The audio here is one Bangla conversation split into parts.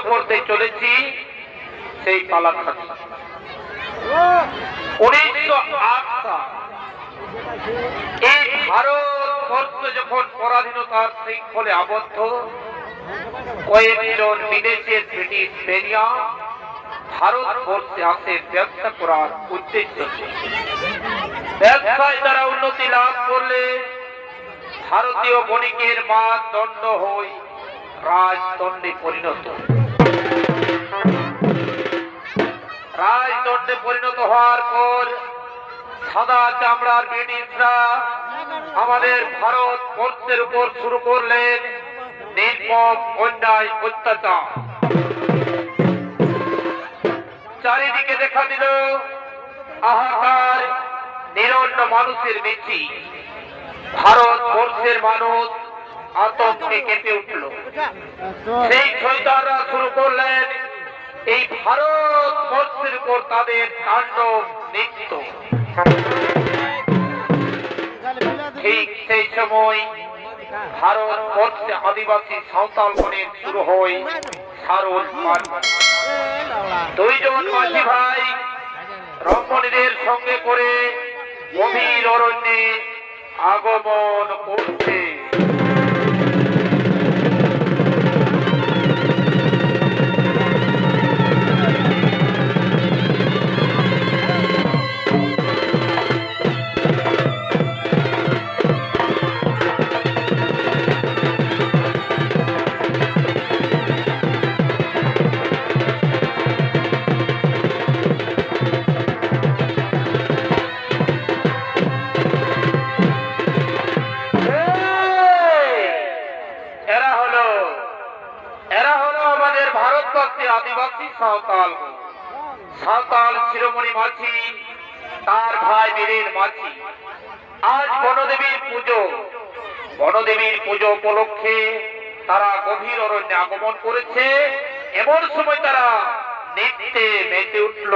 করতে চলেছি সেই পালাঘাট। 1908 সাল এই ভারতবর্ষ যখন পরাধীনতার শৃঙ্খলে আবদ্ধ, কয়েকজন বিদেশের ব্রিটিশ বেরিয়া ভারতবর্ষে আসে ব্যবসা করার উদ্দেশ্য। ব্যবসায় তারা উন্নতি লাভ করলে ভারতীয় বণিকের মানদণ্ড হয় রাজদণ্ডে পরিণত। রাজদণ্ডে পরিণত হওয়ার পর সাদা চামড়ার ব্রিটিশরা আমাদের ভারতবর্ষের উপর শুরু করলেন নির্মম অন্যায় অত্যাচার। চারিদিকে দেখা দিল হাহাকার, নিরন্ন মানুষের মিছিল। ভারতবর্ষের মানুষ আতঙ্কে কেঁপে উঠল। সেই শয়তানরা শুরু করলেন এই ভারতবর্ষের উপর তাদের তাণ্ডব নৃত্য। ঠিক সেই সময় ভারতবর্ষে আদিবাসী সাঁওতাল গণের শুরু হয় সারণ পার্ব। দুইজন মাঝি ভাই রমণীদের সঙ্গে করে গভীর অরণ্যে আগমন করছে। আদিবাসী সাঁওতাল, সাঁওতাল শিরোমণি মাঝি তার ভাই বীরের মাঝি। আজ বনদেবীর পুজো, বনদেবীর পুজো উপলক্ষে তারা গভীর অরণ্যে আগমন করেছে। এমন সময় তারা নৃত্যে মেতে উঠল।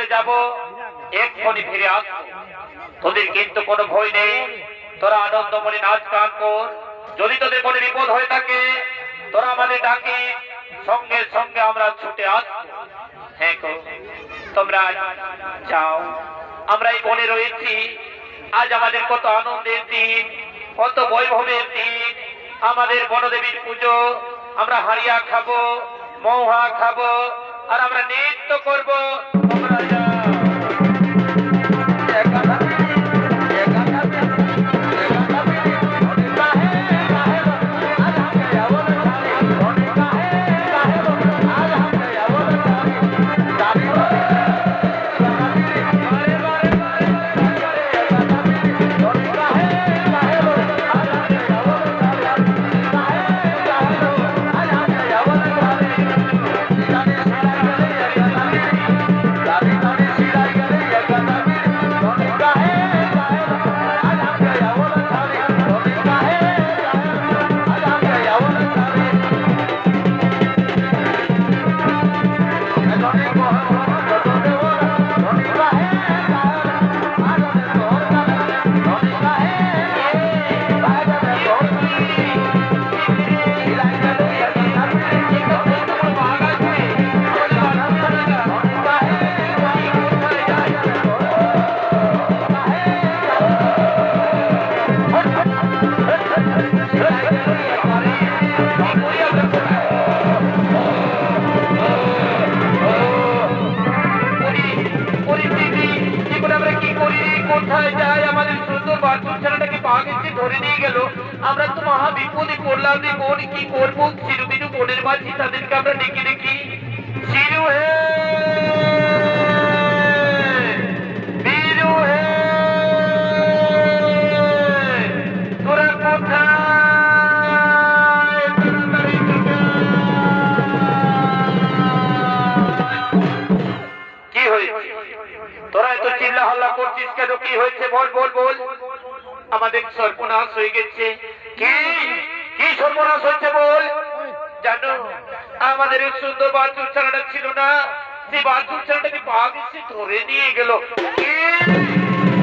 চলে যাব, এক্ষুনি ফিরে আসবো। তোদের কিন্তু কোনো ভয় নেই, তোরা আনন্দমণি নাচ গান কর। যদি তোদের কোনো বিপদ হয়ে থাকে তোরা আমাদের ডাকি, সঙ্গে সঙ্গে আমরা ছুটে আসবো। হ্যাঁ গো, তোমরা যাও। আমরা এই বনে রয়েছি, আজ আমাদের কত আনন্দের দিন, কত বৈভবের দিন। আমাদের বনদেবীর পুজো, আমরা হারিয়া খাবো, মৌহা খাবো, আর আমরা নৃত্য করবো। তোমরা যাও। আমরা তো মহা বিপদে পড়লাম রে বোন, কি করবো? চিরু বিরু বোনের মাঝি, তাদেরকে আমরা ডেকে দেখি। চিরু হে, বিরু হে, তোরা কোথায়? কি হয়েছে? তোরা এত চিল্লা হাল্লা করছিস কেন? কি হয়েছে? বল বল বল। আমাদের সর্বনাশ হয়ে গেছে। কি কি সর্বনাশ হয়েছে বল। জানো, আমাদের এই সুন্দর বাছুর ছানাটা ছিল না, সেই বাছুর ছানাটাকে বাঘ এসে ধরে নিয়ে গেল। কি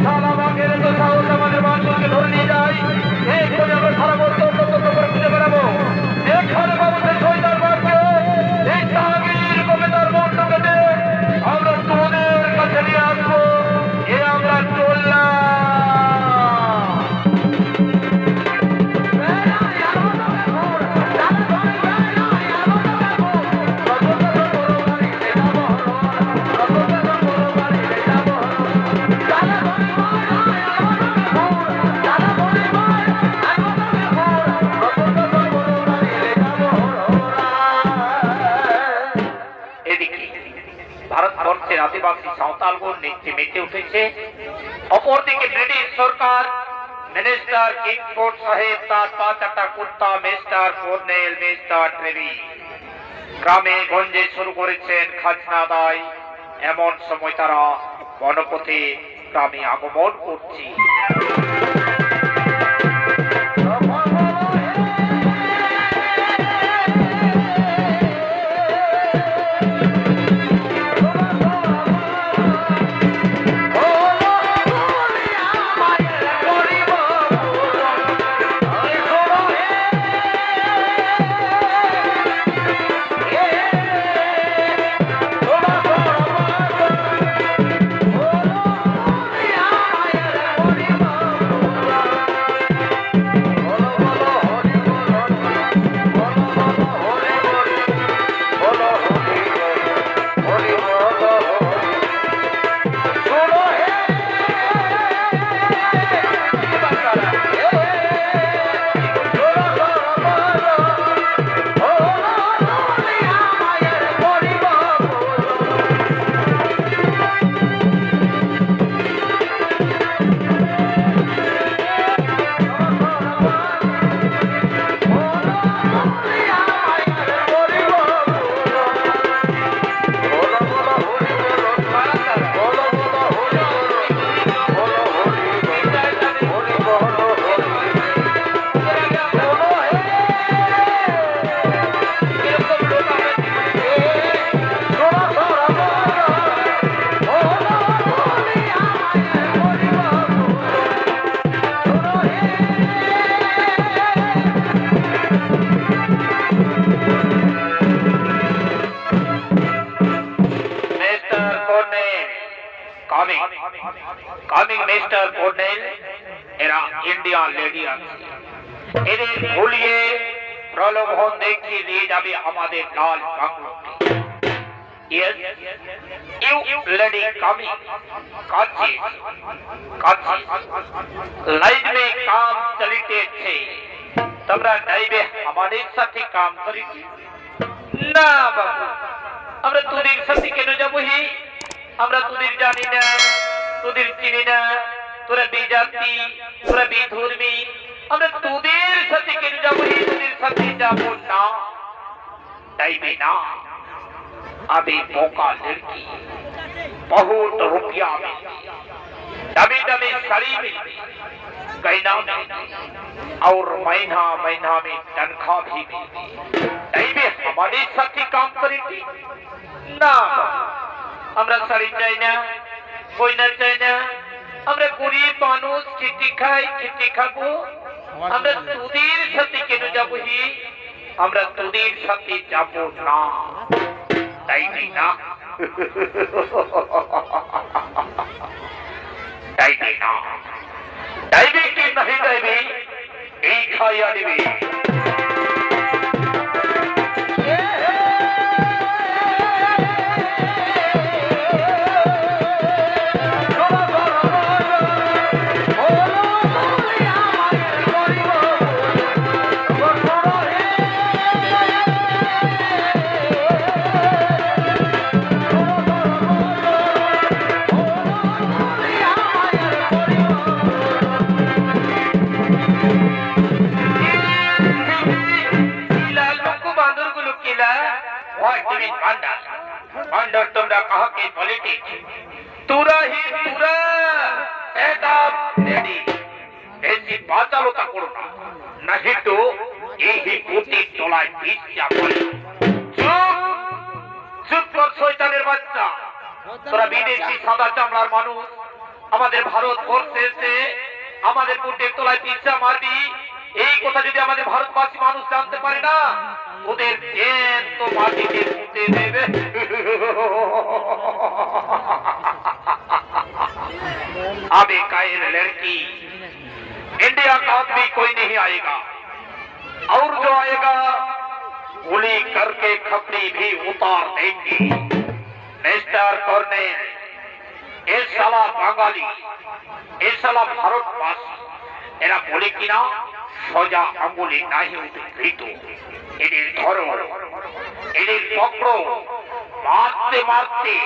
শালা বাঘের তো সাহস আমাদের বাছুরকে ধরে নিয়ে যায়। এক্ষুনি আমরা সারা বছর তদন্ত করে খুঁজে বেড়াবো। এখানে বাবুদের শয়তান বাঘকে এই তাগির কমে তার মনটা কেটে আমরা তোদের কাছে নিয়ে আসবো। এ আমরা চললাম। ভারতবর্ষের আদিবাসী সাঁওতালগণ নৃত্যে মেতে উঠেছে। অপরদিকে ব্রিটিশ সরকার, মিনিস্টার কিংফোর্ড সাহেব, তার 5-8টা কুত্তা, মিস্টার কর্নেল, মিস্টার ট্রেভি গ্রামে গঞ্জে শুরু করেছেন খাজনা আদায়। এমন সময় তারা বনপথে গ্রামে আগমন করছে। কামিং মিস্টার কর্নেল, এরা ইন্ডিয়ান লেডি আছে, এদের ভুলিয়ে প্রলোভন দেখিয়ে দিয়ে যাবে আমাদের লাল বাংলোতে। Yes, you lady coming, काची, काची, लाइन में काम चलते थे, तबरा डाइबे हमारे साथी काम करी थी, ना बाबू, हमरा तुदिर साथी केनो जाबो ही, हमरा तुदिर जानी ना, तुदिर चिनी ना, तुरा बीजाती, तुरा बीधुरमी, हमरा तुदिर साथी केनो जाबो ही, तुदिर साथी जाबो ना, डाइबे ना। अभी मौका लड़की बहुत रुपया मिलती, डबी डबी साड़ी मिलती, गहना मिलती और महीना महीना में तनख्वाह भी मिलती। नहीं हमारे साथ ही काम करेगी ना, हमरा साड़ी चाहिए कोई ना चाहिए, हमरा गरीब मानुष खेती खाई खेती खाबो, हमरा तुदिर साथी केनो जाबो ही, हमरा तुदिर साथी जाबो ना। डाइबे ना, डाइबे ना, डाइबे की नहीं डाइबे, एक खाया डिबे। अंडर तुमरा कहा कि पॉलिटिक्स तुरा ही तुरा एकदम रेडी ऐसी बाचालो ता करो ना, नहीं तो यही पुती तोलाय बीच जाबो। चुप चुप कर শয়তানের বাচ্চা, তোরা বিদেশি সাদা চামড়ার মানুষ আমাদের ভারতবর্ষে এসে আমাদের পুতির তলায় পিচ্চা মারবি, এই কথা যদি আমাদের ভারতবাসী মানুষ জানতে পারে না, ওদের জেন তো মাটিতে পুঁতে দেবে। अभी कायर लड़की इंडिया का आदमी कोई नहीं आएगा, और जो आएगा गोली करके खपड़ी भी उतार देंगे। मिस्टर कॉर्नेल, ये साला बांगाली, ये साला भारतवासी, एरा बोले कि ना सोजा अंगुली नहीं उठे तो इन्हें धरो, इन्हें पकड़ो, मारते मारते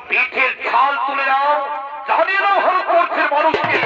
पीठे छाल तुले जाओ, जाने ना हर कोर्ट से मारूं के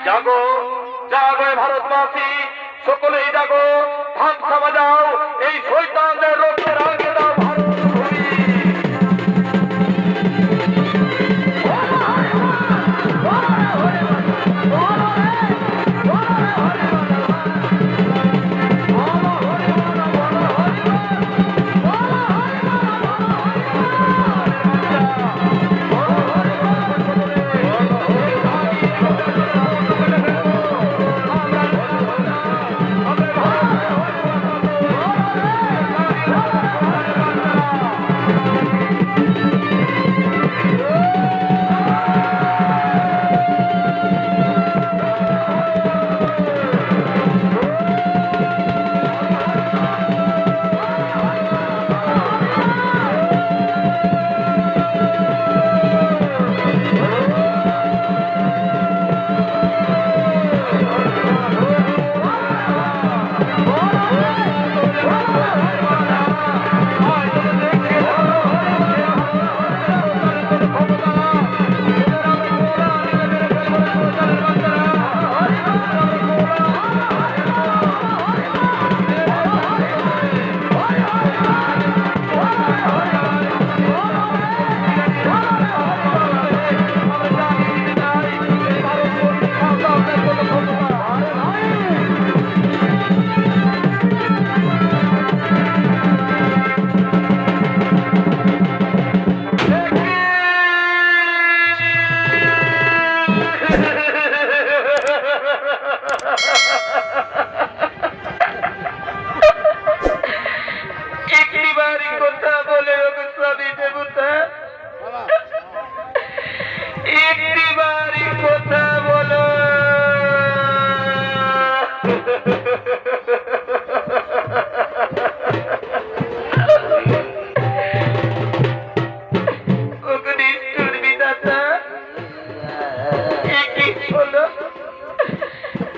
जागो जागो भारतवासी सकले जागो ধামসা বাজাও এই শয়তানদের রক্তের আগে দাও ভারত ভূমি একটিবার কথা বলো। ওগো নিষ্ঠুর বিধাতা, এ কি হলো?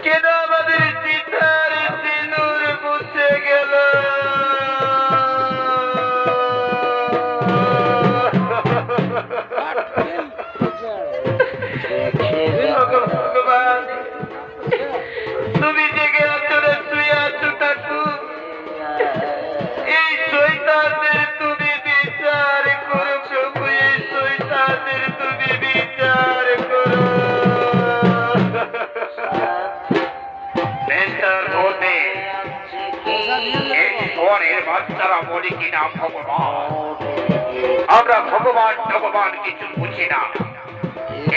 কেন আমাদের চিতার সিঁদুর মুছে গেল? ভগবান, তুমি জেগে আছো না শুয়ে আছো ঠাকুর? এই শয়তানদের তুমি বিচার করো প্রভু, এই শয়তানদের তুমি বিচার করো। বাচ্চারা বলি কিনা ভগবান, আমরা ভগবান ভগবান কিছু বুঝি না।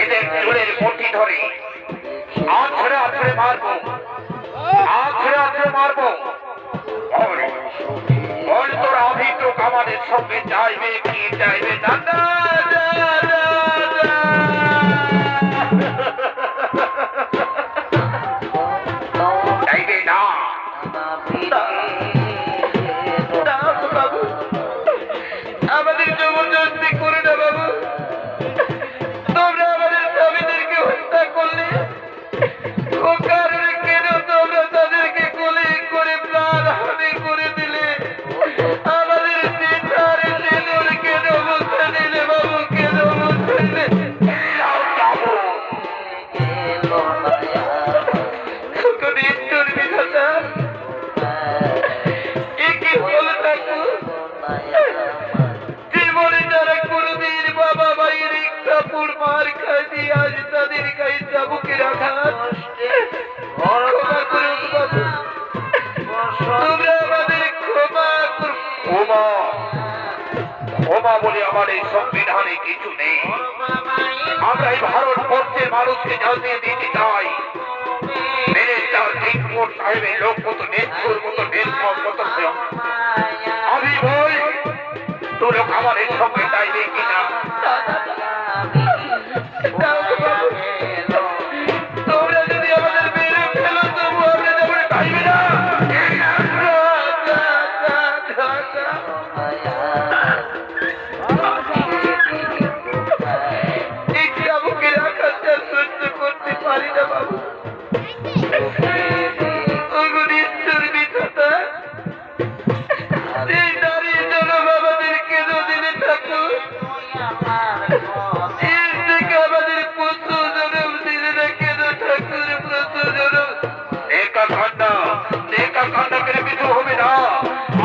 এদের চুলের মুঠি ধরে আছড়ে আছড়ে মারবো, আছড়ে আছড়ে মারবো। বল তোর অভিযোগ আমাদের সঙ্গে চাইবে কি চাইবে না? চাইবে না। আমাদের জবরদস্তি করে না বাবু। তোমরা আমাদের স্বামীদেরকে হত্যা করলে, ও কারণে কেন তোমরা তাদেরকে গুলি করে প্রাণ হানি করে দিলে? আমাদের চিতারে সিঁদুর কেন মুছে দিলে বাবু, কেন মুছে দিলে? নিষ্ঠুর বিধাতা, এ কি হলো ঠাকুর? জীবনে যারা কোনদিন বাবা ভাইয়ের কাপড় মার খাইনি, আজ তাদের গায়ে চাবুকের আঘাত। ক্ষমা করুন বাবু, তোমরা আমাদের ক্ষমা করুন। ক্ষমা ক্ষমা বলে আমার এই সংবিধানে কিছু নেই। আমরা এই ভারতবর্ষের মানুষকে জানিয়ে দিতে চাই, সাহেবের লোক কত নিষ্ঠুর, কত নির্মম, কত আমি বল তো লোক আমাদের সঙ্গে চাইবে কিনা? তোমরা যদি আমাদের মেরে ফেলো তবু আমরা যেমন চাইবে না। এই চাবুকের আঘাতটা সহ্য করতে পারি না বাবু।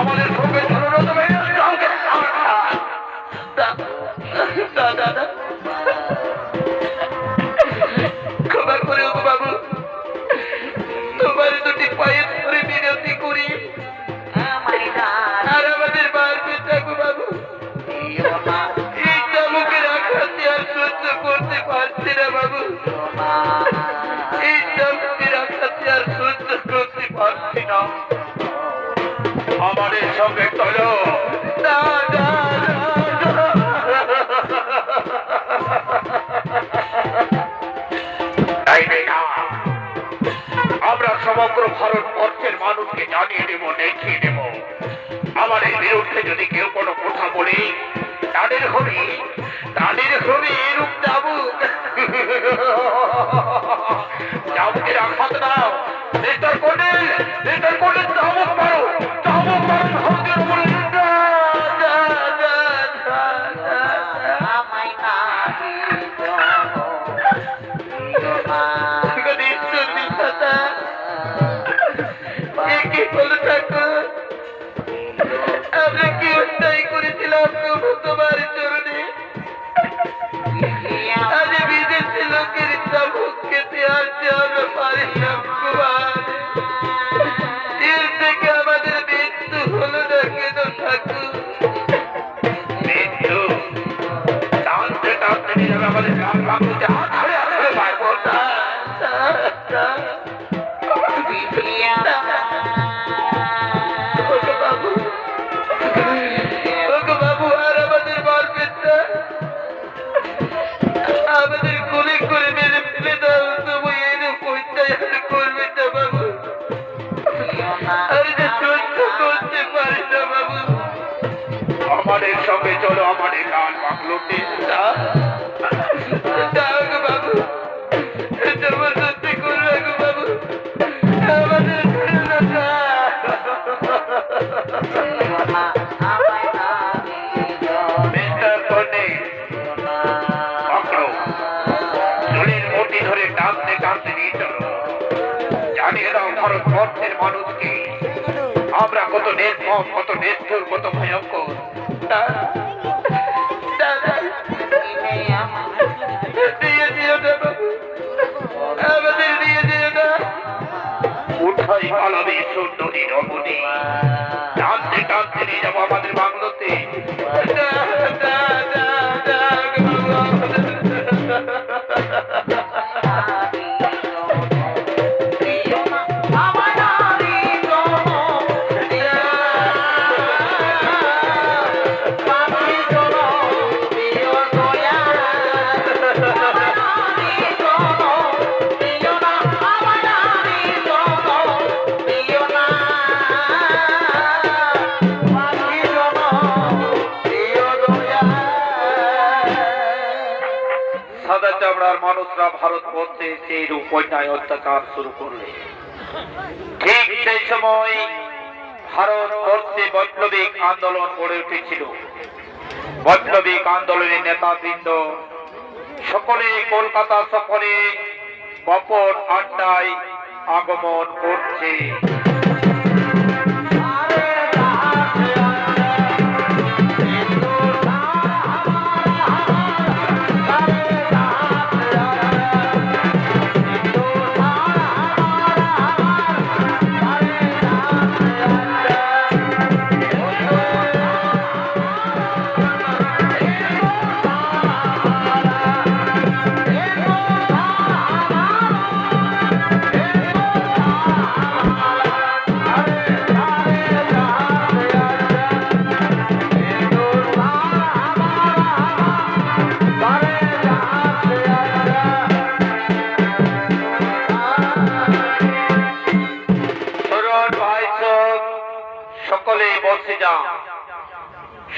আমাদের সঙ্গে ক্ষমা করে বাবু, তোমার দুটি পায়ে ধরে বিনতি করি, আর আমাদের মারবে থাকো বাবু। এই চাবুকের আঘাতে আর সহ্য করতে পারছি না বাবু, এই চাবুকের আঘাতে আর সহ্য করতে পারছি না। আমাদের সঙ্গে চলো। না না আমরা সমগ্র ভারতবর্ষের মানুষকে জানিয়ে দেব, দেখিয়ে দেব, আমাদের বিরুদ্ধে যদি কেউ কোনো কথা বলে তাদের হবে এরূপ চাবুক। চাবুকের আঘাত দাও। মিস্টার কোডেল, চাবুক মারো, চাবুক মারো ভারতের উপরে। আমরা কি অন্যায় করেছিলাম তোমার চরণে? আজ বিদেশি লোকের চাবুক খেতে আসছে আমরা পারিলাম কুমার। এর থেকে আমাদের মৃত্যু হলো না কেন ঠাকুর? মৃত্যু টানতে টানতে নিয়ে আমাদের গান ভাঙতে পারবো না। বাবু আর আমাদের পারি না বাবু। আমাদের সঙ্গে চলো আমাদের লাল বাংলোতে। যাও গো বাবু, জবরদস্তি করবে গো বাবু, আমাদের ছেড়ে দাও না। মিস্টার পণ্ডিত, পকড়ো, চুলের মুঠি ধরে টানতে টানতে নিয়ে চলো। জানিয়ে দাও ভারতবর্ষের মানুষকে আমরা কত নির্মম, কত নিষ্ঠুর, কত ভয়ঙ্কর। দিয়ে দিও না বাবু, আমাদের দিয়ে দিও না। উঠাই পালাবে সুন্দরী রমণী, টানতে টানতে নিয়ে যাবো আমাদের বাংলোতে। সাদা চামড়ার মানুষরা ভারতবর্ষে সেই রূপ অন্যায় অত্যাচার শুরু করলে ঠিক সেই সময় ভারতবর্ষে বৈপ্লবিক আন্দোলন গড়ে উঠেছিল। বৈপ্লবিক আন্দোলনের নেতাবৃন্দ সকলে কলকাতা সফরে গোপন আড্ডায় আগমন করছে।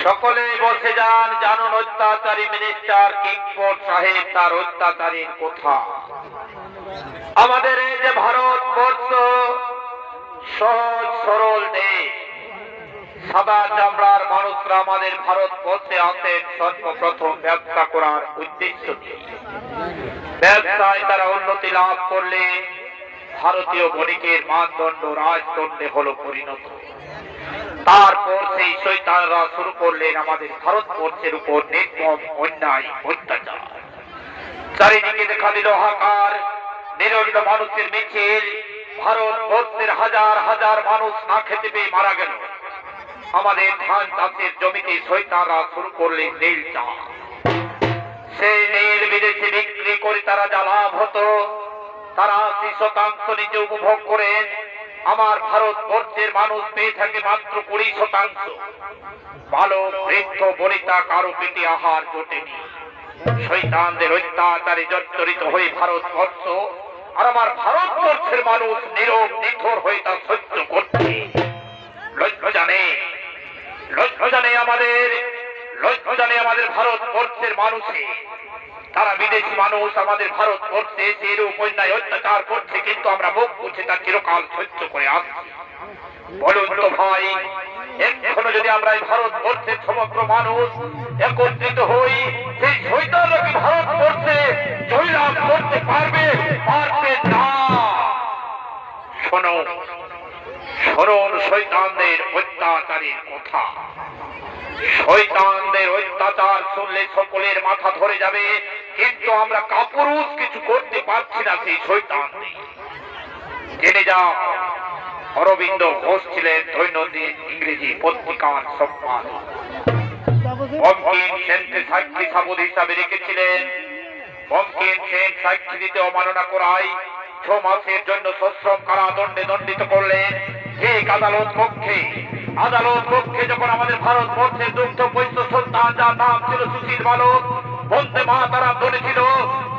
সকলে বসে যান, জানুন অত্যাচারী মিনিস্টার কিংফোর্ড সাহেব তার অত্যাচারীর কথা। আমাদের এই যে ভারতবর্ষ সহজ সরল দেশ, সাদা চামড়ার মানুষরা আমাদের ভারতবর্ষে আসেন সর্বপ্রথম ব্যবসা করার উদ্দেশ্য নিয়ে। ব্যবসায় তারা উন্নতি লাভ করলে ভারতীয় বণিকের মানদণ্ড রাজদণ্ডে হলো পরিণত। তারপর সেই শয়তানরা শুরু করলেন আমাদের ভারতবর্ষের উপর নির্মম অন্যায় অত্যাচার। চারিদিকে দেখা দিল হাহাকার, নিরন্ন মানুষের মিছিল। ভারতবর্ষের হাজার হাজার মানুষ না খেতে পেয়ে মারা গেল। আমাদের ধান চাষের জমিতে শয়তানরা শুরু করলেন নীল চাষ। সেই নীল বিদেশে বিক্রি করে তারা যা লাভ হতো তারা 80% নিজে উপভোগ করেন। আমার ভারতবর্ষের মানুষ পেয়ে থাকে মাত্র 20%। ভালো বৃদ্ধ বনিতা কারো পেটে আহার জোটেনি। শয়তানদের অত্যাচারে জর্জরিত হয়ে ভারতবর্ষ আর আমার ভারতবর্ষের মানুষ নীরব নিথর হয়ে তা সহ্য করছে। লজ্জা নেই আমাদের ভারতবর্ষের মানুষে। তারা বিদেশি মানুষ আমাদের ভারতবর্ষে সেরূপ অন্যায় অত্যাচার করছে, কিন্তু আমরা মুখ বুঝে তা চিরকাল সহ্য করে আসছি। বলুন তো ভাই, এখনো যদি আমরা এই ভারতবর্ষের সমগ্র মানুষ একত্রিত হই, সেই শয়তানরা কি ভারতবর্ষে জয়লাভ করতে পারবে? পারবে না। শোনো শয়তানদের অত্যাচারের কথা। শয়তানদের অত্যাচার শুনলে সকলের মাথা ধরে যাবে, কিন্তু আমরা কাপুরুষ কিছু করতে পারছি না সেই শয়তানদের। জেনে যাও, অরবিন্দ ঘোষ ছিলেন দৈনন্দিন ইংরেজি পত্রিকার সম্পাদক। বঙ্কিম সেনকে সাক্ষী সাবুদ হিসাবে রেখেছিলেন। বঙ্কিম সেন সাক্ষী দিতে অমাননা করায় 6 মাসের জন্য সশ্রম কারাদণ্ডে দণ্ডিত করলেন। ঠিক আদালত কক্ষে যখন আমাদের ভারতবর্ষের দুগ্ধ বৈশ্য সন্তান, যার নাম ছিল সুশীল বালক, বন্দে মাতারাম ধ্বনি ছিল,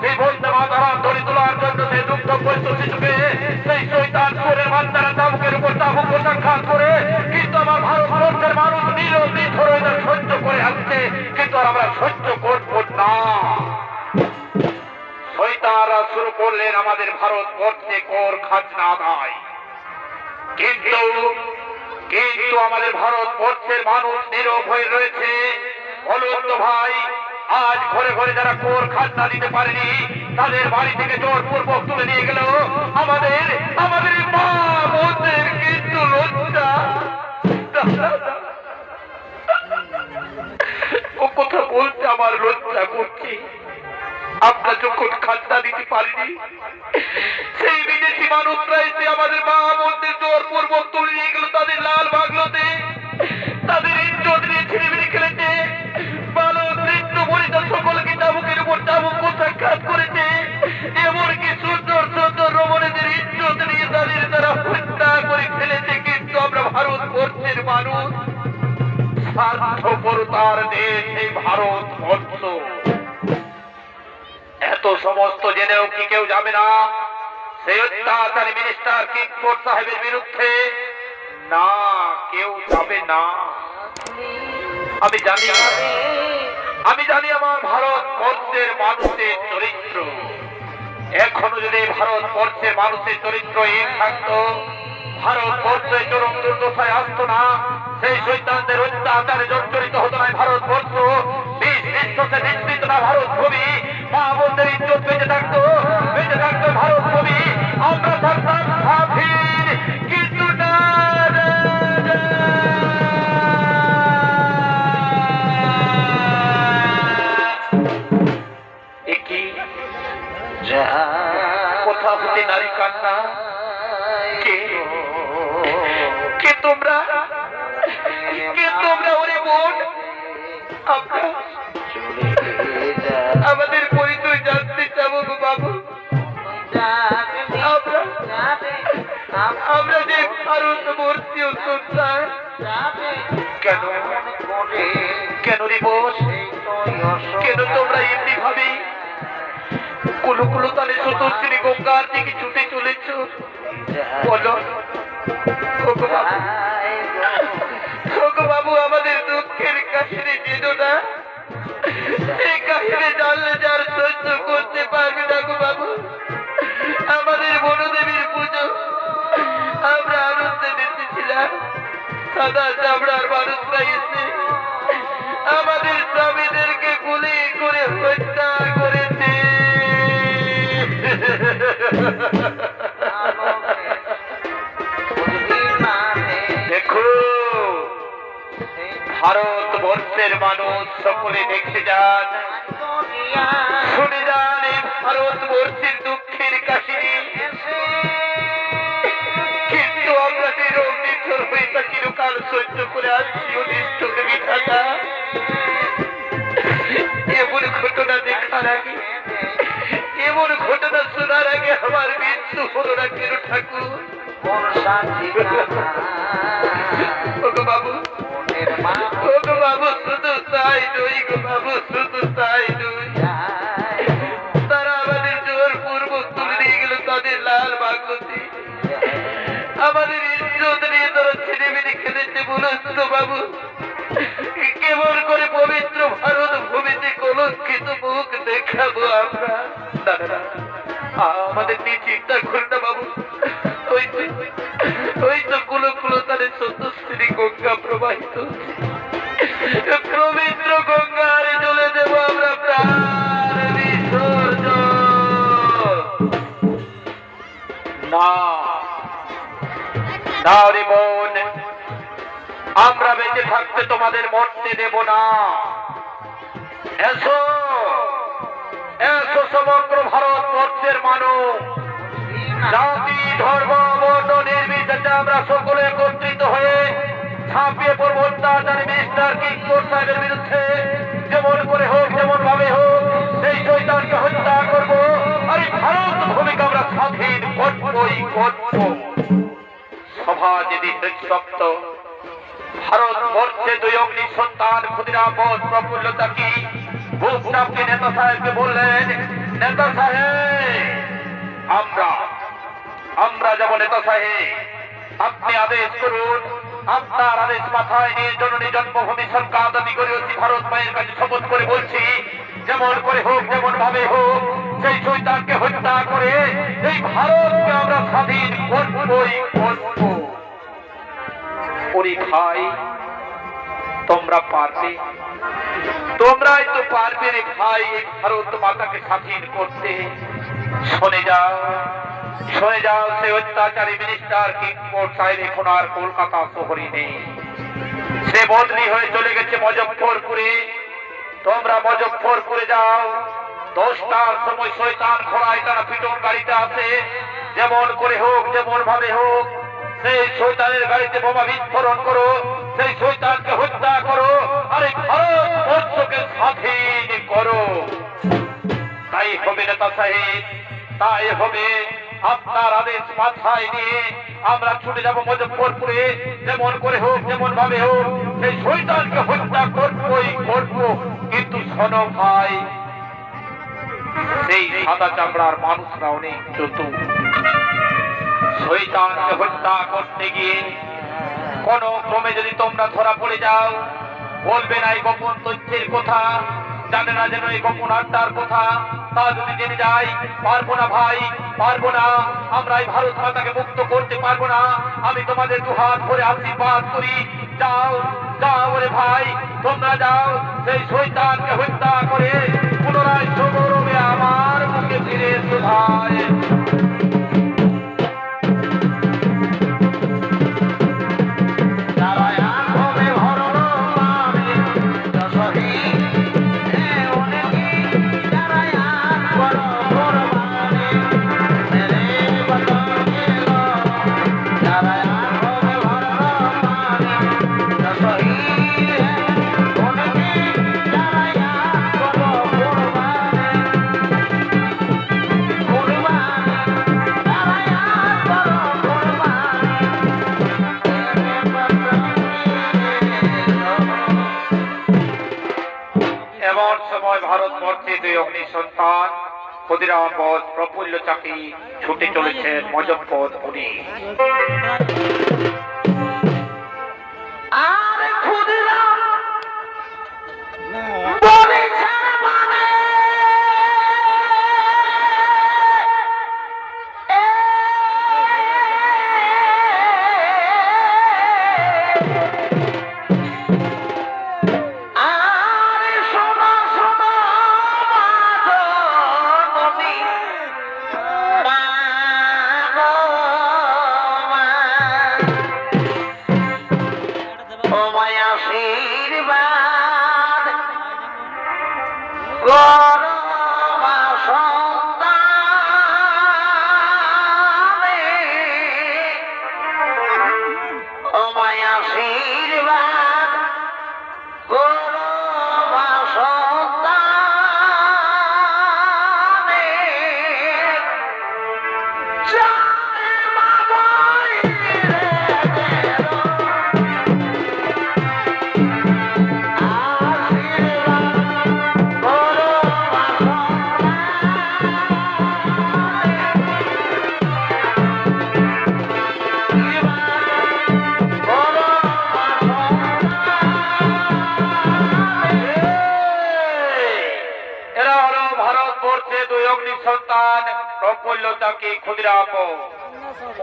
সেই বন্দে মাতারাম ধরে তোলার জন্য সেই দুঃখ কষ্ট শিশুকে সেই শৈতানপুরের বান্দারা তাবুকের উপর তাবুক প্রত্যাখ্যান করে, কিন্তু আমার ভারতবর্ষের মানুষ নীরব নিথর এটা সহ্য করে আসছে, কিন্তু আর আমরা সহ্য করব না। শৈতানরা শুরু করলেন আমাদের ভারতবর্ষে কর খাজনা আদায়, কিন্তু আমাদের ভারতবর্ষের মানুষ নীরব হয়ে রয়েছে। বলুন তো ভাই, আজ ঘরে ঘরে যারা কর খাজনা দিতে পারেনি তাদের বাড়ি থেকে জোরপূর্বক তুলে নিয়ে গেল আমাদের আমাদের মা বোনদের কিন্তু লজ্জা। ও কথা বলতে আমার লজ্জা করছে। আমরা যখন খাজনা দিতে পারিনি, সেই বিদেশি মানুষরা এসে আমাদের মা বোনদের জোরপূর্বক তুলে নিয়ে গেল তাদের লাল বাংলোতে, তাদের ইজ্জত নিয়ে ছিনিমিনি খেলেছে। বালক বৃদ্ধ বনিতা সকলকে চাবুকের উপর চাবুক প্রত্যাখ্যান করেছে। এমনকি সুন্দর সুন্দর রমণীদের ইজ্জত নিয়ে তাদের তারা হত্যা করে ফেলেছে। কিন্তু আমরা ভারতবর্ষের মানুষ, স্বার্থপরতার দেশ এই ভারতবর্ষ। এত সমস্ত জেনেও কি কেউ যাবে না সেই অত্যাচারী মিনিস্টার কিংকর সাহেবের বিরুদ্ধে? না, কেউ যাবে না। আমি জানি আমার ভারতবর্ষের মানুষের চরিত্র। এখনো যদি ভারতবর্ষের মানুষের চরিত্র এক থাকতো, ভারতবর্ষে চরম দুর্দশায় আসতো না, সেই শৈতানদের অত্যাচারে জর্জরিত হতো না ভারতবর্ষ, নিশ্চিত না ভারত ভূমি, মা বোনদের ইজ্জত বেঁচে থাকতো ভারত ভূমি। আমরা থাকতাম স্বাধীন, কিন্তু না। কোথা হতে নারী কান্না? কে তোমরা? ওরে বোন, আমাদের পরিচয় জানতে চাবো গো বাবু। আমরা যে ভারতবর্ষীয় সন্তান। কেন রে বোন? কেন তোমরা এমনি ভাবে কুলো তালে চতুর্শ্রী গঙ্গার দিকে ছুটে চলেছ? বলো বাবু, আমাদের দুঃখের কাহিনী যেন না, এই কাহিনী জানলে যার সহ্য করতে পারবে না গো বাবু। আমাদের বনদেবীর পুজো আমরা আনন্দে বেঁচেছিলাম, সাদা চামড়ার মানুষরা এসে আমাদের স্বামীদেরকে গুলি করে হত্যা করেছে। দেখো, ভারতবর্ষের মানুষ সকলে দেখে যান, শুনে যান এই ভারতবর্ষের দুঃখের কাহিনী। কিন্তু আমরা নীরব নিথর হয়ে তা চিরকাল সহ্য করে আসছি। অনিষ্ট দেবী থাকা এমন ঘটনা দেখার আগে, এমন ঘটনা শোনার আগে আমার মৃত্যু হলো না কেন ঠাকুর? বাবু শুধু তাই নই গো বাবু, শুধু তাই নই, তারা আমাদের জোরপূর্বক তুলে নিয়ে গেল তাদের লাল বাংলোতে, আমাদের ইজ্জত নিয়ে তারা ছিনিমিনি খেলেছে। বলুন তো বাবু, কেমন করে পবিত্র ভারত ভূমিতে কলঙ্কিত মুখ দেখাবো আমরা? আমাদের নিয়ে চিন্তা করি না বাবু। ওই তো কুলো তারে সত্যশ্রী গঙ্গা প্রবাহিত, পবিত্র গঙ্গারে চলে দেবো আমরা প্রাণ বিসর্জন। না রে বোন, আমরা বেঁচে থাকতে তোমাদের মরতে দেব না। এসো সমগ্র ভারতবর্ষের মানুষ, জাতি ধর্ম বর্ণ নির্বিশেষে আমরা সকলে একত্রিত হয়ে ঝাঁপিয়ে পড়বো অত্যাচারী মিনিস্টার কিংকর সাহেবের বিরুদ্ধে। যেমন করে হোক, যেমন ভাবে হোক, সেই শয়তানকে হত্যা করবো। আর এই ভারত ভূমিকে আমরা স্বাধীন করবই করব। সভা যেদিন সপ্ত ভারতবর্ষে দুই অগ্নি সন্তান ক্ষুদিরাম প্রফুল্লতা কি বুক চাপকে নেতা সাহেবকে বললেন, নেতা সাহেব, আমরা আমরা যাব নেতা সাহেব, আপনি আদেশ করুন। আপনার আদেশ মাথায় নিয়ে জননী জন্মভূমি সরকার দাবি করে অতি ভারত মায়ের কাছে শপথ করে বলছি, যেমন করে হোক যেমন ভাবে হোক সেই শয়তানকে হত্যা করে এই ভারতকে আমরা স্বাধীন করবই করব। ওরে ভাই, তোমরা পারবে, তোমরাই তো পারবে রে ভাই এই ভারত মাতাকে স্বাধীন করতে। শুনে যাও, শুনে যাও, সেই অত্যাচারী মিনিস্টার কিংকোট সাহেব এখন আর কলকাতা শহরে নেই, সে বদলি হয়ে চলে গেছে মুজফ্ফরপুরে। তোমরা মুজফ্ফরপুরে যাও, 10টার সময় শয়তান ঘোড়ায় তারা পিটন গাড়িতে আসে, যেমন করে হোক যেমন ভাবে হোক সেই শয়তানের গাড়িতে বোমা বিস্ফোরণ করো, সেই শয়তানকে হত্যা করো, আর এই ভারতবর্ষকে স্বাধীন করো। তাই হবে নেতা সাহেব, তাই হবে। আপনার আদেশ মাথায় নিয়ে আমরা ছুটে যাব মুজফ্ফরপুরে, যেমন করে হোক যেমন ভাবে হোক সেই শয়তানকে হত্যা করবই করব। কিন্তু শোনো ভাই, সেই সাদা চামড়ার মানুষরা অনেক চতুর। শয়তানকে হত্যা করতে গিয়ে কোন ক্রমে যদি তোমরা ধরা পড়ে যাও, বলবে না এই গোপন তথ্যের কথা, জানে না যেন এই গোপন আড্ডার কথা, তা যদি জেনে যাই, পারবো না ভাই, পারবো না। আমরা এই ভারত মাতাকে মুক্ত করতে পারবো না। আমি তোমাদের দুহাত ভরে আশীর্বাদ করি, যাও যাও রে ভাই, তোমরা যাও, সেই শয়তানকে হত্যা করে পুনরায় সগৌরবে আমার মুখে ফিরে এসো ভাই। ভারতবর্ষে দুই অগ্নি সন্তান ক্ষুদিরাম বোস প্রফুল্ল চাকি ছুটে চলেছেন মুজফ্ফরপুরে।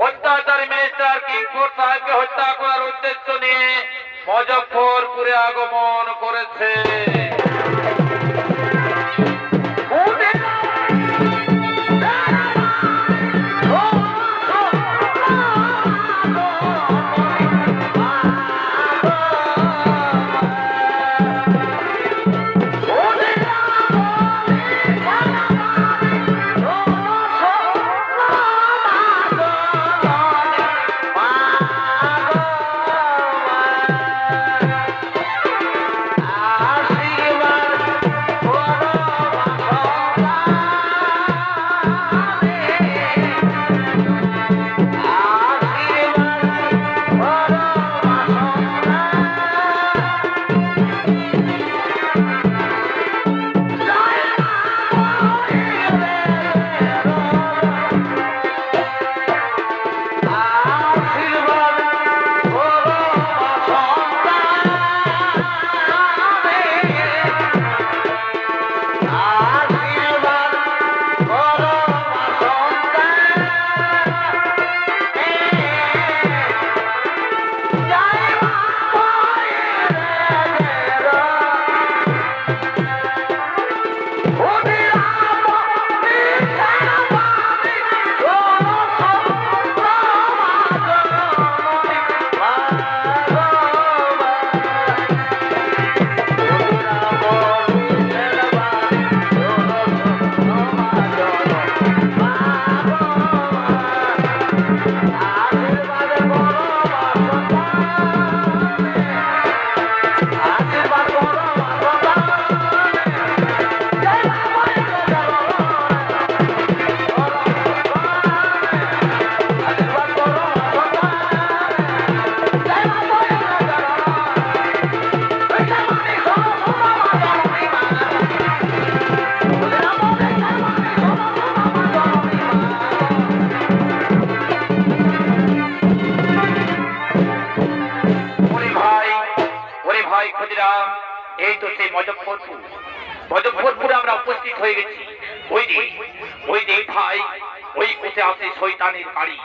অত্যাচারী মিনিস্টার কিংকোট সাহেবকে হত্যা করার উদ্দেশ্য নিয়ে মুজফ্ফরপুরে আগমন করেছে। ভাই ক্ষুদিরাম, এই তো সেই মুজফ্ফরপুর। মুজফ্ফরপুরে আমরা উপস্থিত হয়ে গেছি। ওই যে ভাই, ওই কোথে আছে শয়তানের গাড়ি।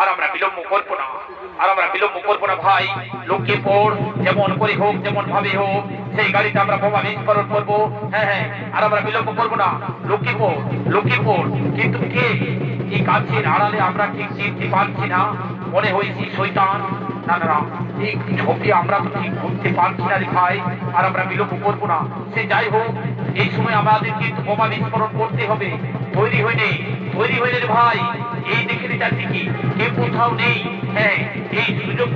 আর আমরা বিলম্ব করবো না ভাই। লক্ষ্মীপুর যেমন করে হোক, যেমন ভাবে হোক, সেই গাড়িতে আমরা বোমা বিস্ফোরণ করবো। হ্যাঁ, আর আমরা বিলম্ব করবো না। লক্ষ্মীপুর কিন্তু কে? এই গাছের আড়ালে আমরা ঠিক চিনতে পারছি না, মনে হয়েছি শয়তান। না, এই ছবি আমরা তো ঠিক বুঝতে পারছি না রে ভাই। আর আমরা বিলম্ব করবো না। সে যাই হোক, এই সময় আমাদের কিন্তু বোমা বিস্ফোরণ করতে হবে। তৈরি হয়নি রে ভাই। এই দেখে চারদিকে কেউ কোথাও নেই। হ্যাঁ, এই সুযোগ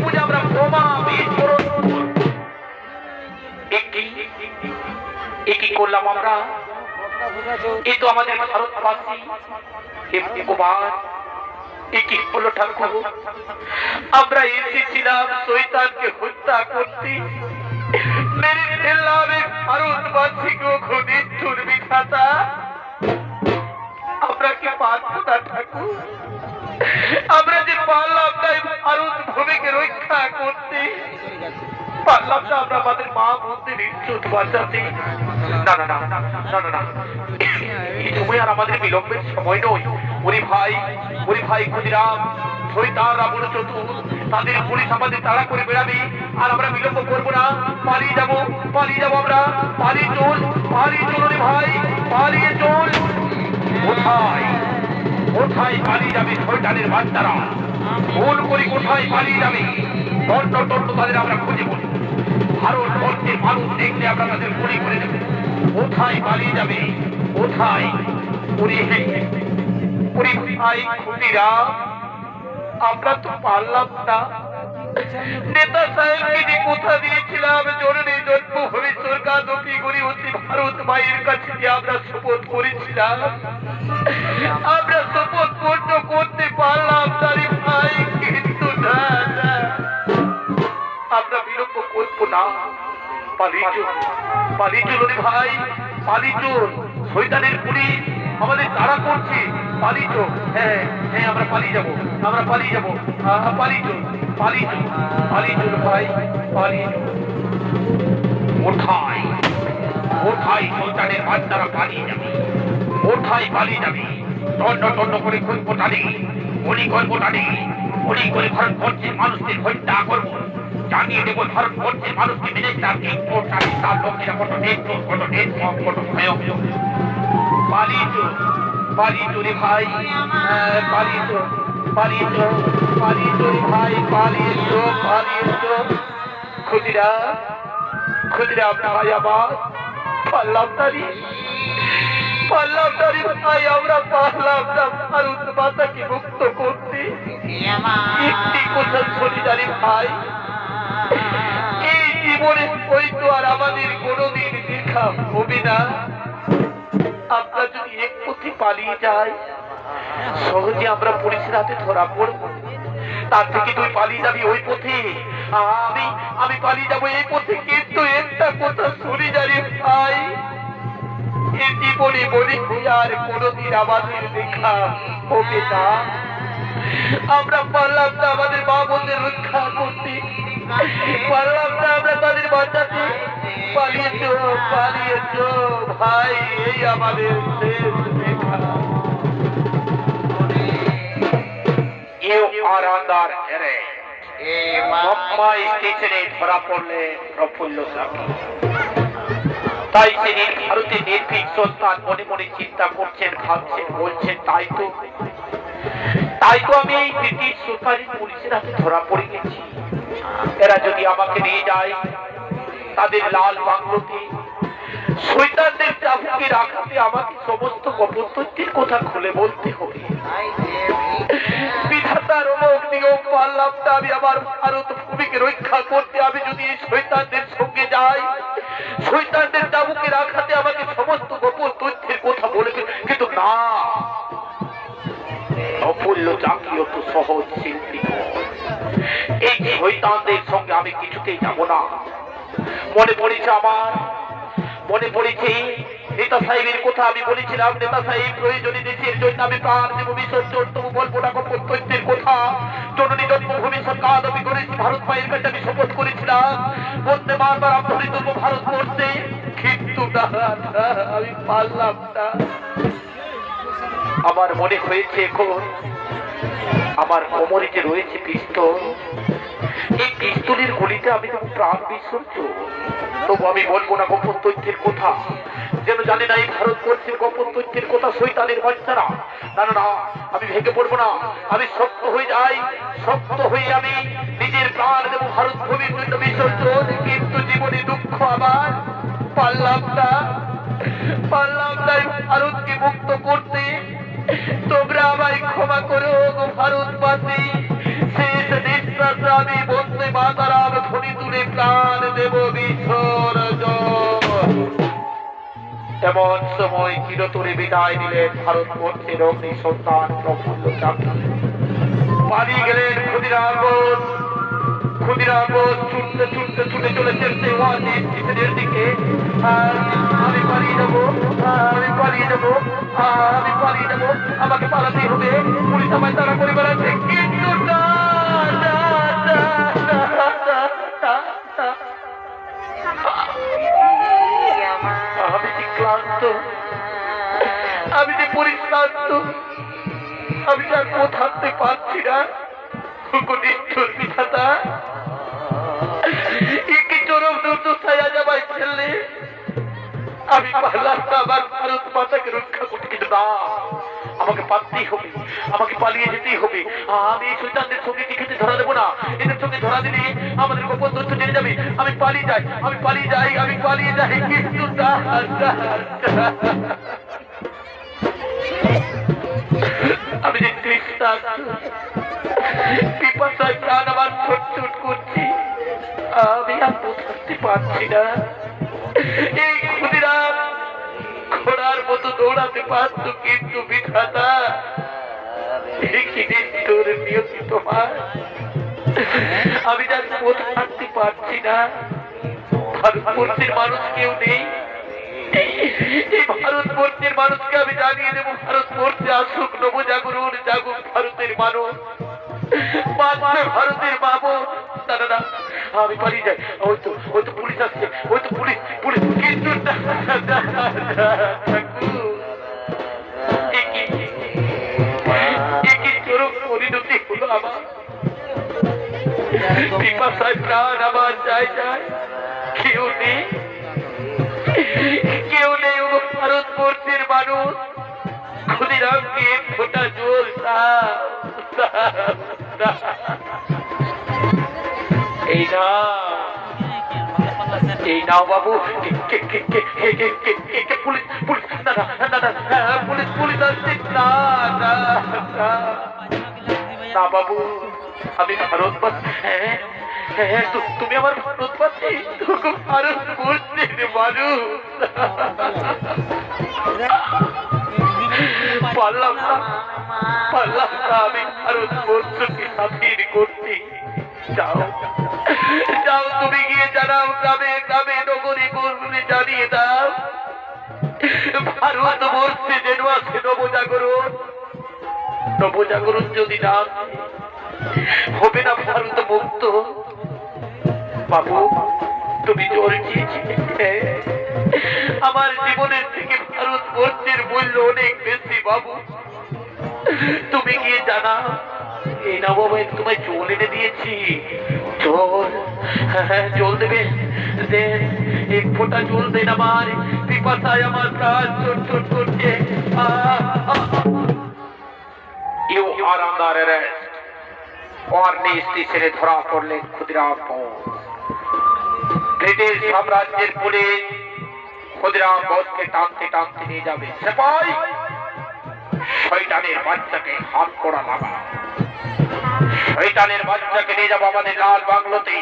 বুঝে আমরা বোমা বিস্ফোরণ কি করলাম আমরা? এই তো আমাদের ভারতবাসী। কি হলো ঠাকুর? আমরা এসেছিলাম শয়তানকে হত্যা করতে, মেরে ফেললাম ভারতবাসীকে। ঘনিষ্ঠুর বিধাতা, আমরা কি পারবো না ঠাকুর? আমরা যে পারলাম না ভারত ভূমিকে রক্ষা করতে, পারলাম না আমরা আমাদের মা বোনদের ইজ্জত বাঁচাতে। না, এই সময় আর আমাদের বিলম্বের সময় নয়। ওরে ভাই ক্ষুদিরাম, শয়তানরা বড় চতুর। তাদের পুলিশ আমাদের তাড়া করে বেড়াবে। আর আমরা বিলম্ব করবো না। পালিয়ে যাবো আমরা। পালিয়ে চল রে ভাই, পালিয়ে চল। কোথায় পালিয়ে যাবে শয়তানের বাচ্চারা? ভুল করি কোথায় পালিয়ে যাবে? দণ্ড তাদের আমরা খুঁজে বলি। ভারতবর্ষের মানুষ দেখলে আমরা তাদের গুলি করে দেব। কোথায় পালিয়ে যাবে? কোথায়? ভাই ক্ষুদিরাম, আমরা তো পারলাম না। নেতা সাহেবকে যে কথা দিয়েছিলাম, জননী জন্মভূমি স্বর্গাদপি করি অতি ভারত মায়ের কাছে যে আমরা শপথ করেছিলাম, আমরা শপথ পূর্ণ করতে পারলাম না রে ভাই। কিন্তু না, আমরা বিলম্ব করবো না। পালিয়ে চল রে ভাই, পালিয়ে চল। শয়তানের পুলিশ আমাদের তাড়া করছে। পালিয়ে চল। হ্যাঁ, আমরা পালিয়ে যাবো। পালিয়ে চল ভাই, পালিয়ে চল। কোথায় শয়তানের বাচ্চারা পালিয়ে যাবে? কোথায় পালিয়ে যাবে? দণ্ড করে খুঁজবো তাদের, গুলি করবো তাদের, গুলি করে ভারতবর্ষের মানুষদের হত্যা করবো। জানিয়ে দেবো ভারতবর্ষের মানুষকে মিনিস্টার, ইম্পোর্ট, তার লোকেরা কত নেত্র, কত ভয়ঙ্কর। পালিয়ে চল রে ভাই, পালিয়ে চল রে ভাই, পালিয়ে চল। ক্ষুদিরাম ভাই, আবার পারলাম না রে ভাই। আমরা পারলাম না ভারত মাতাকে মুক্ত করতে। একটি কথা শুনি জানি ভাই, এই জীবনে হয়তো আর আমাদের কোনোদিন দেখা হবে না। আমরা যদি এক পথে পালিয়ে যাই, সহজে আমরা পুলিশের হাতে ধরা পড়বো। তার থেকে তুই পালিয়ে যাবি ওই পথে, আমি পালিয়ে যাবো এই পথে। কিন্তু একটা কথা শুনি জানি ভাই, এই জীবনে মনে হই আর কোনোদিন আমাদের দেখা হবে না। আমরা পারলাম না আমাদের মা বোনদের রক্ষা করতে, পারলাম না আমরা তাদের বাঁচাতে। পালিয়ে চল ভাই, এই আমাদের শেষ দেখা। You are under arrest. Mumbai স্টেশনে ধরা পড়লে প্রফুল্ল সাকি। তাই তিনি ভারতের নির্ভীক সন্তান মনে মনে চিন্তা করছেন, ভাবছেন, বলছেন, তাই তো আমি এই ব্রিটিশ সরকারি পুলিশের হাতে ধরা পড়ে গেছি। এরা যদি আমাকে নিয়ে যায় তাদের লাল বাংলোতে, শয়তানদের চাবুকে রাখাতে আমাকে সমস্ত গোপন তথ্যের কথা খুলে বলতে হবে। বিধাতার অমোঘ নিয়ম পারলাম না আমি আমার ভারত ভূমিকে রক্ষা করতে। আমি যদি এই শয়তানদের সঙ্গে যাই, শয়তানদের চাবুকে রাখাতে আমাকে সমস্ত গোপন তথ্যের কথা বলে। কিন্তু না, অমূল্য জাতীয় তো সহজ শিল্পী, এই শয়তানদের সঙ্গে আমি কিছুতেই যাব না। মনে পড়েছে নেতা সাহেবের কথা। আমি বলেছিলাম নেতা সাহেব প্রয়োজনে দেশের জন্য আমি প্রাণ দেব, বিসর্জন তবু বলবো না গোপন তথ্যের কথা। জননী জন্মভূমি সরকার দাবি করেছি, ভারত মায়ের কাছে আমি শপথ করেছিলাম চেয়েছিলাম বন্দে মাতরম ধ্বনি তুলব ভারতবর্ষে, কিন্তু না, আমি পারলাম না। আমার মনে হয়েছে এখন আমার কোমরে যে রয়েছে পিস্তল, এই পিস্তলের গুলিতে আমি তবু প্রাণ বিসর্জন। তবু আমি বলবো না গোপন তথ্যের কথা, যেন জানি না এই ভারতবর্ষের গোপন তথ্যের কথা শয়তানের বাচ্চারা। না না না, আমি ভেঙে পড়বো না, আমি শক্ত হয়ে যাই, শক্ত হয়ে আমি নিজের প্রাণ দেবো ভারত ভূমির জন্য বিসর্জন। কিন্তু জীবনে দুঃখ আমার, পারলাম না, পারলাম না ভারতকে মুক্ত করতে। তোমরা আমায় ক্ষমা করো গো ভারতবাসী, শেষ নিঃশ্বাসে আমি বন্দে মাতরম ধ্বনি তুলে প্রাণ দেব বিসর্জন। এমন সময় চিরতরে বিদায় দিলেন ভারতবর্ষের অগ্নি সন্তান প্রফুল্ল চাকী। পালিয়ে গেলেন ক্ষুদিরাম বোস। ক্ষুদিরাম বোস ছুটতে ছুটতে ছুটে চলেছেন ওয়াজিদ স্টেশনের দিকে। আমি পালিয়ে যাবো, আমি পালিয়ে যাবো, আমি পালিয়ে যাবো, আমাকে পালাতেই হবে, পুলিশ আমায় তাড়া করে বেড়াচ্ছে। কিন্তু না, না, না, না, না, না, না। আমি যে ক্লান্ত, আমি যে পরিশ্রান্ত, আমি আর পথ হাঁটতে পারছি না। নিষ্ঠুর বিধাতা, একে চরম দুর্দশায় আজ আমায় ফেললে। আমি পারলাম না আমার ভারত মাতাকে রক্ষা করতে। না, আমাকে পারতেই হবে, আমাকে পালিয়ে যেতেই হবে। আমি এই শয়তানদের সঙ্গে খেতে ধরা দেবো না। এদের সঙ্গে ধরা দিলে আমাদের গোপন তথ্য জেনে যাবে। আমি পালিয়ে যাই, আমি পালিয়ে যাই, আমি পালিয়ে যাই, কিন্তু না, না, না। আমি যে তৃষ্ণার্ত, পিপাসায় প্রাণ আমার ছটছট করছি, আমি আর বুঝতে পারছি না। এই ক্ষুদিরাম ঘোড়ার মতো দৌড়াতে পারত, কিন্তু বিধাতা কি নিষ্ঠুর নিয়তি তোমার। আমি যার পথ হাঁটতে পারছি না। ভারতবর্ষের মানুষ কেউ নেই। এই ভারতবর্ষের মানুষকে আমি জানিয়ে দেবো, ভারতবর্ষে আসুক নবজাগরণ, জাগুক ভারতের মানুষ, ভারতের বাবু। না না না, আমি পালিয়ে যাই। ওই তো পুলিশ আসছে, ওই তো পুলিশ, পুলিশ। কিন্তু চরম পরিণতি হলো আমার। পিপাসায় প্রাণ আমার যায় যায়, কেউ নেই, কেউ নেই। ও ভারতবর্ষের মানুষ, ক্ষুদিরামকে ফোটা জল এই না, এই নাও বাবু। পুলিশ, পুলিশ, না না না, পুলিশ, পুলিশ আসছে। না না না বাবু, আমি ভারতবাসী। হ্যাঁ হ্যাঁ, তুমি আমার ভারতবাসী, ভারতবর্ষের মানুষ। পারলাম না, পারলাম না আমি ভারতবর্ষকে স্বাধীন করতে। যাও যাও, তুমি গিয়ে জানাও গ্রামে গ্রামে, নগরী গরুরে জানিয়ে দাও, ভারতবর্ষে যেন আছে নবজাগরণ। নবজাগরণ যদি না হবে না ভারত মুক্ত। বাবু, তুমি জল চেয়েছিলে, আমার জীবনের থেকে ভারতবর্ষের মূল্য অনেক বেশি বাবু। তুমি গিয়ে জানা। এই না বাবা, তোমায় জল এনে দিয়েছি। জল, হ্যাঁ জল দেবেন, দেন এক ফোঁটা জল দেন। আমার পিপাসায় আমার প্রাণ ছটছট করছে। You are under arrest. ওয়ার্নি স্টেশনে ধরা পড়লেন ক্ষুদিরাম বোস। ব্রিটিশ সাম্রাজ্যের পুলিশ ক্ষুদিরাম বোসকে টানতে টানতে নিয়ে যাবে। সেপাই, শয়তানের বাচ্চাকে হাত করা লাগা। শয়তানের বাচ্চাকে নিয়ে যাবো আমাদের লাল বাংলোতে।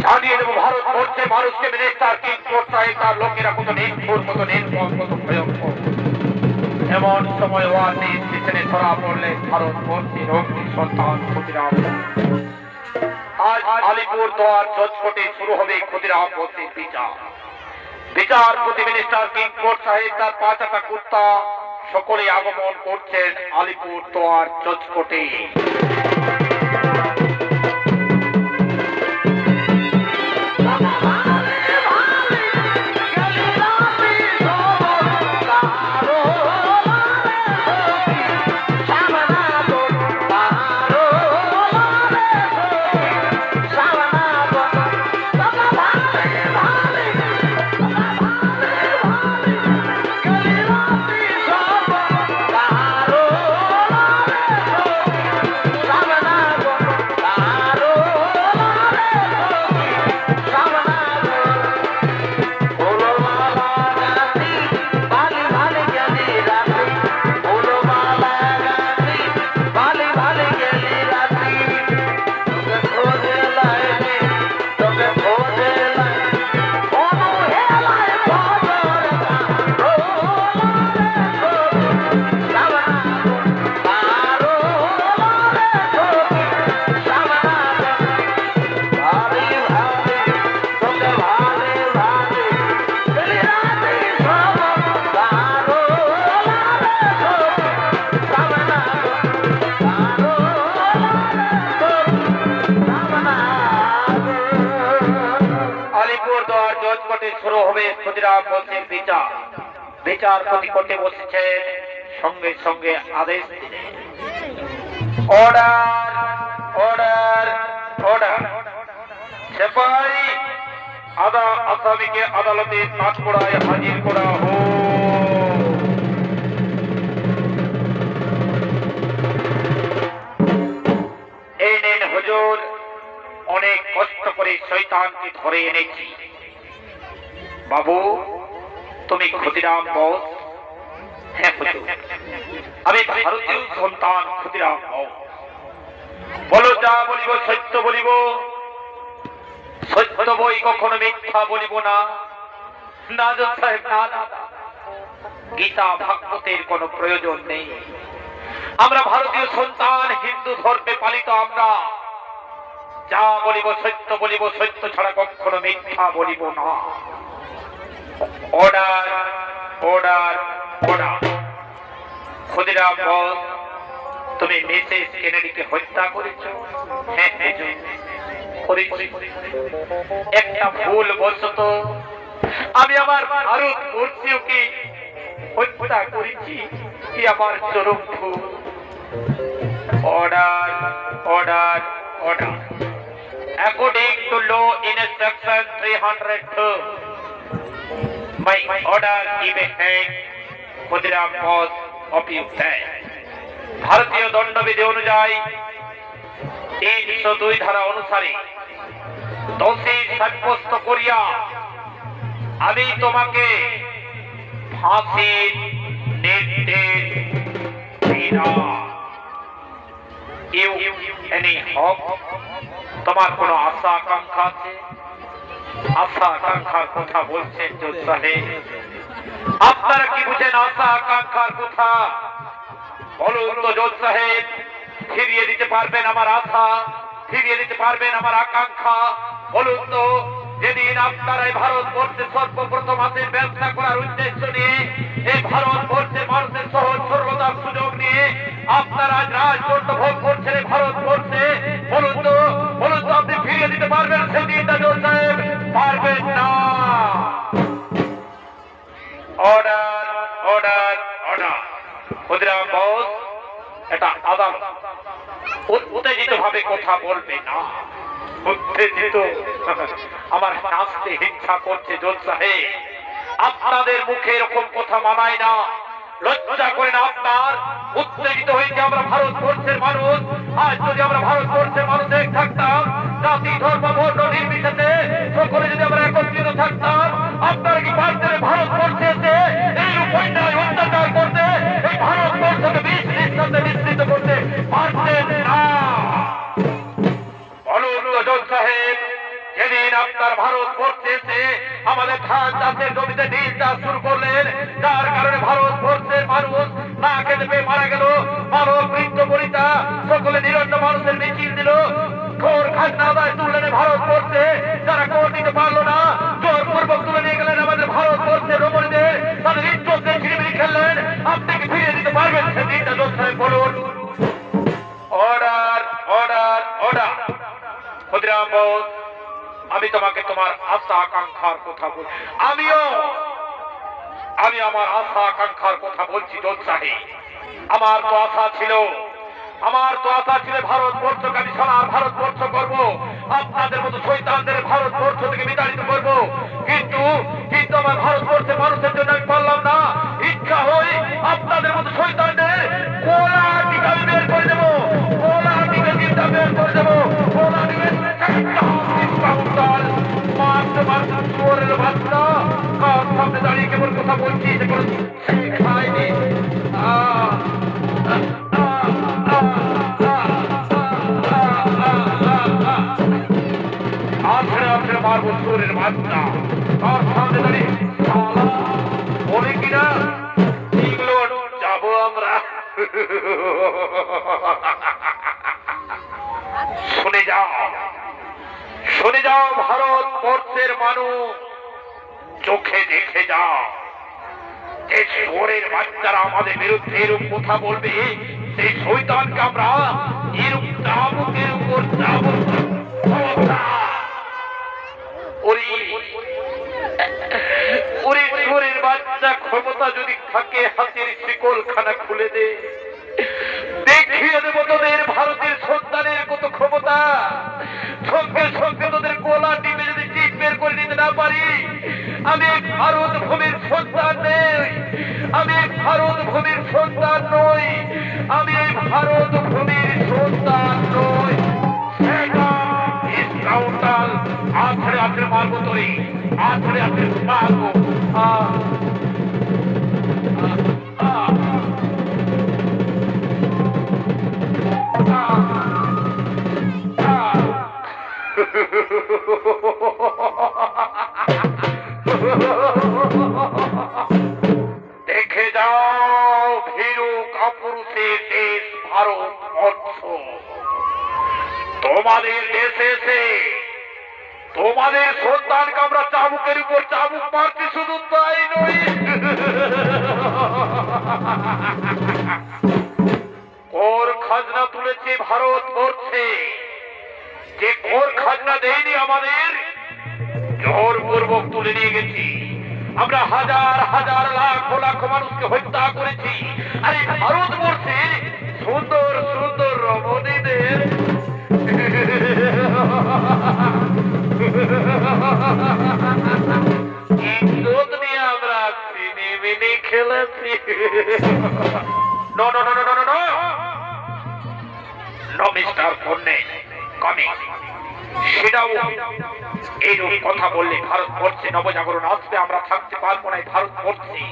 জানিয়ে দেবো ভারতবর্ষের মানুষকে মিনিস্টার কিংকোর্ট সাহেব তার লোকেরা কত নিষ্ঠুর, কত নির্মম, কত ভয়ঙ্কর। এমন সময় ওয়ার্নি স্টেশনে ধরা পড়লেন ভারতবর্ষের অগ্নি সন্তান ক্ষুদিরাম। আজ আলিপুর দুয়ার চটপটে শুরু হবে ক্ষুদিরাম বোসের বিচার। বিচারপতি মিনিস্টার কিংকোর্ট সাহেব তার 5টা কুত্তা সকলে আগমন করছেন আলিপুর দুয়ার চটপটে। আলিপুর দুয়ার জজ কোর্টে শুরু হবে ক্ষুদিরাম বোসের বিচার। বিচারপতি কোর্টে বসেছেন, সঙ্গে সঙ্গে আদেশ দিলেন, অর্ডার অর্ডার অর্ডার। সেপাই আসামিকে আদালতে কাঠগড়ায় হাজির করা হোক। এই নিন হুজুর, অনেক কষ্ট করে শয়তানকে ধরে এনেছি। বাবু, তুমি ক্ষুদিরাম বোস? হ্যাঁ হুজুর, আমি ভারতীয় সন্তান ক্ষুদিরাম বোস। বলো, যা বলিব সত্য বলিব, সত্য বই কখনো মিথ্যা বলিব না। না জজ সাহেব, না না, গীতা ভাগবতের কোনো প্রয়োজন নেই। আমরা ভারতীয় সন্তান, হিন্দু ধর্মে পালিত। আমরা যা বলিব সত্য বলিব, সত্য ছাড়া কখনো মিথ্যা বলিব না। Order order order. Khudiram Bose, তুমি মিসেস কেনেডিকে হত্যা করেছো? হ্যাঁ করেছি। একটা ভুল বশত আমি আমার ভারতবর্ষীয়কে হত্যা করেছি, কি আমার চরম ভুল। Order order order. According to law in section 302, my order give a hang Khudiram Bose of you dead. ভারতীয় দণ্ডবিধি অনুযায়ী 302 ধারা অনুসারে দোষী সাব্যস্ত করিয়া আমি তোমাকে ফাঁসির নির্দেশ দিলাম। এনি হক, তোমার কোন আশা আকাঙ্ক্ষা আছে? আশা আকাঙ্ক্ষার কথা বলছেন জজ সাহেব? আপনারা কি বুঝেন আশা আকাঙ্ক্ষার কথা? বলুন তো জজ সাহেব, ফিরিয়ে দিতে পারবেন আমার আশা? ফিরিয়ে দিতে পারবেন আমার আকাঙ্ক্ষা? বলুন তো, যেদিন আপনারা এই ভারতবর্ষে সর্বপ্রথম আসেন ব্যবসা করার উদ্দেশ্য নিয়ে, এই ভারতবর্ষের মানুষের সহজ সরলতার সুযোগ নিয়ে আপনারা রাজদণ্ড ভোগ করছেন এই ভারতবর্ষে, বলুন তো আপনি ফিরিয়ে দিতে পারবেন সেই দিনটা জজ সাহেব? পারবেন না। Order order order. Khudiram Bose, এটা আদালত, উত্তেজিত ভাবে কথা বলবে না। উত্তেজিত? আমার হাসতে হিংসা করছে জজ সাহেব। আপনাদের মুখে এরকম কথা মানায় না, লজ্জা করে না আপনার? উত্তেজিত হয়েছে আমরা ভারতবর্ষের মানুষ। আজ যদি আমরা ভারতবর্ষের মানুষ এক থাকতাম, জাতি ধর্ম বর্ণ নির্বিশেষে সকলে যদি আমরা একত্রিত থাকতাম, আপনারা কি পারতেন ভারতবর্ষে এসে এই অন্যায় অত্যাচার করতে, এই ভারতবর্ষকে বিস্তৃত করতে পারতেন না? বলুন জজ সাহেব, যেদিন আপনার ভারতবর্ষে এসে আমাদের ধান চাষের জমিতে নীল চাষ শুরু করলেন, যার কারণে ভারতবর্ষের মানুষ না খেতে পেয়ে মারা গেল, মানব বৃদ্ধ বনিতা সকলে নিরন্ন মানুষের মিছিল দিল, ঘোর খাজনা আদায় তুললেন ভারতবর্ষে, যারা কর দিতে পারলো না জোরপূর্বক তুলে নিয়ে গেলেন আমাদের ভারতবর্ষের রমণীদের, তাদের ইজ্জতের ছিনিমিনি খেললেন। আপনি কি ফিরিয়ে দিতে পারবেন সেদিনটা জজ সাহেব? বলুন। Order order order. Khudiram Bose, আমি তোমাকে তোমার আশা আকাঙ্ক্ষার কথা বল। আমি আমার আশা আকাঙ্ক্ষার কথা বলছি জজ সাহেব। আমার তো আশা ছিল ভারতবর্ষকে আমি সোনার ভারতবর্ষ করব, আপনাদের মতো শয়তানদের ভারতবর্ষ থেকে বিতাড়িত করব। কিন্তু আমার ভারতবর্ষের মানুষের জন্য আমি পারলাম না। ইচ্ছা হয় আপনাদের মতো শয়তানদের কোলা টিকা বের করে দেবো, কোলা টিকা বের করে দেবো, কোলা টিকা সামনে দাঁড়িয়ে কেবল কথা বলছি, খাইনি। আছড়ে মারবো চোরের বাচ্চা, তার সামনে দাঁড়িয়ে বলে কিনা এগুলো যাবো আমরা। শুনে যাও ভারতবর্ষের মানুষ, চোখে দেখে যাও, যে চোরের বাচ্চারা আমাদের বিরুদ্ধে এরূপ কথা বলবে, সেই শয়তানকে আমরা এরূপ চাবুকের উপর চাবুক হাতের শিকলখানা খুলে দে, দেখিয়ে দেবো তোদের ভারতের সন্তানের কত ক্ষমতা। সঙ্গে সঙ্গে তোদের গোলা টিপে যদি টিপ বের করে নিতে না পারি, আমি ভারত ভূমির সন্তান নেই, আমি ভারত ভূমির সন্তান নই, আমি ভারত ভূমির সন্তান নই। আছড়ে আছড়ে মারবো তোরে, আছড়ে আছড়ে মারবো। দেখে যাও ভীরু কাপুরুষের দেশ ভারতবর্ষ। তোমাদের দেশে এসে তোমাদের সন্তানকে আমরা চাবুকের উপর চাবুক মারছি, শুধু তাই নয়, কর খাজনা তুলেছে ভারতবর্ষে। যে কর খাজনা দেয়নি আমাদের, জোরপূর্বক তুলে নিয়ে গেছি। আমরা হাজার হাজার লাখ লাখ মানুষকে হত্যা করেছি। আর এই ভারতবর্ষে সুন্দর সুন্দর রমণীদের ইজ্জত নিয়ে আমরা সিনেমিনি খেলেছি। No no no no no no no mister colonel coming. সেটাও এইরকম কথা বললে ভারতবর্ষে নবজাগরণ আসবে, আমরা থাকতে পারবো না ভারতবর্ষে।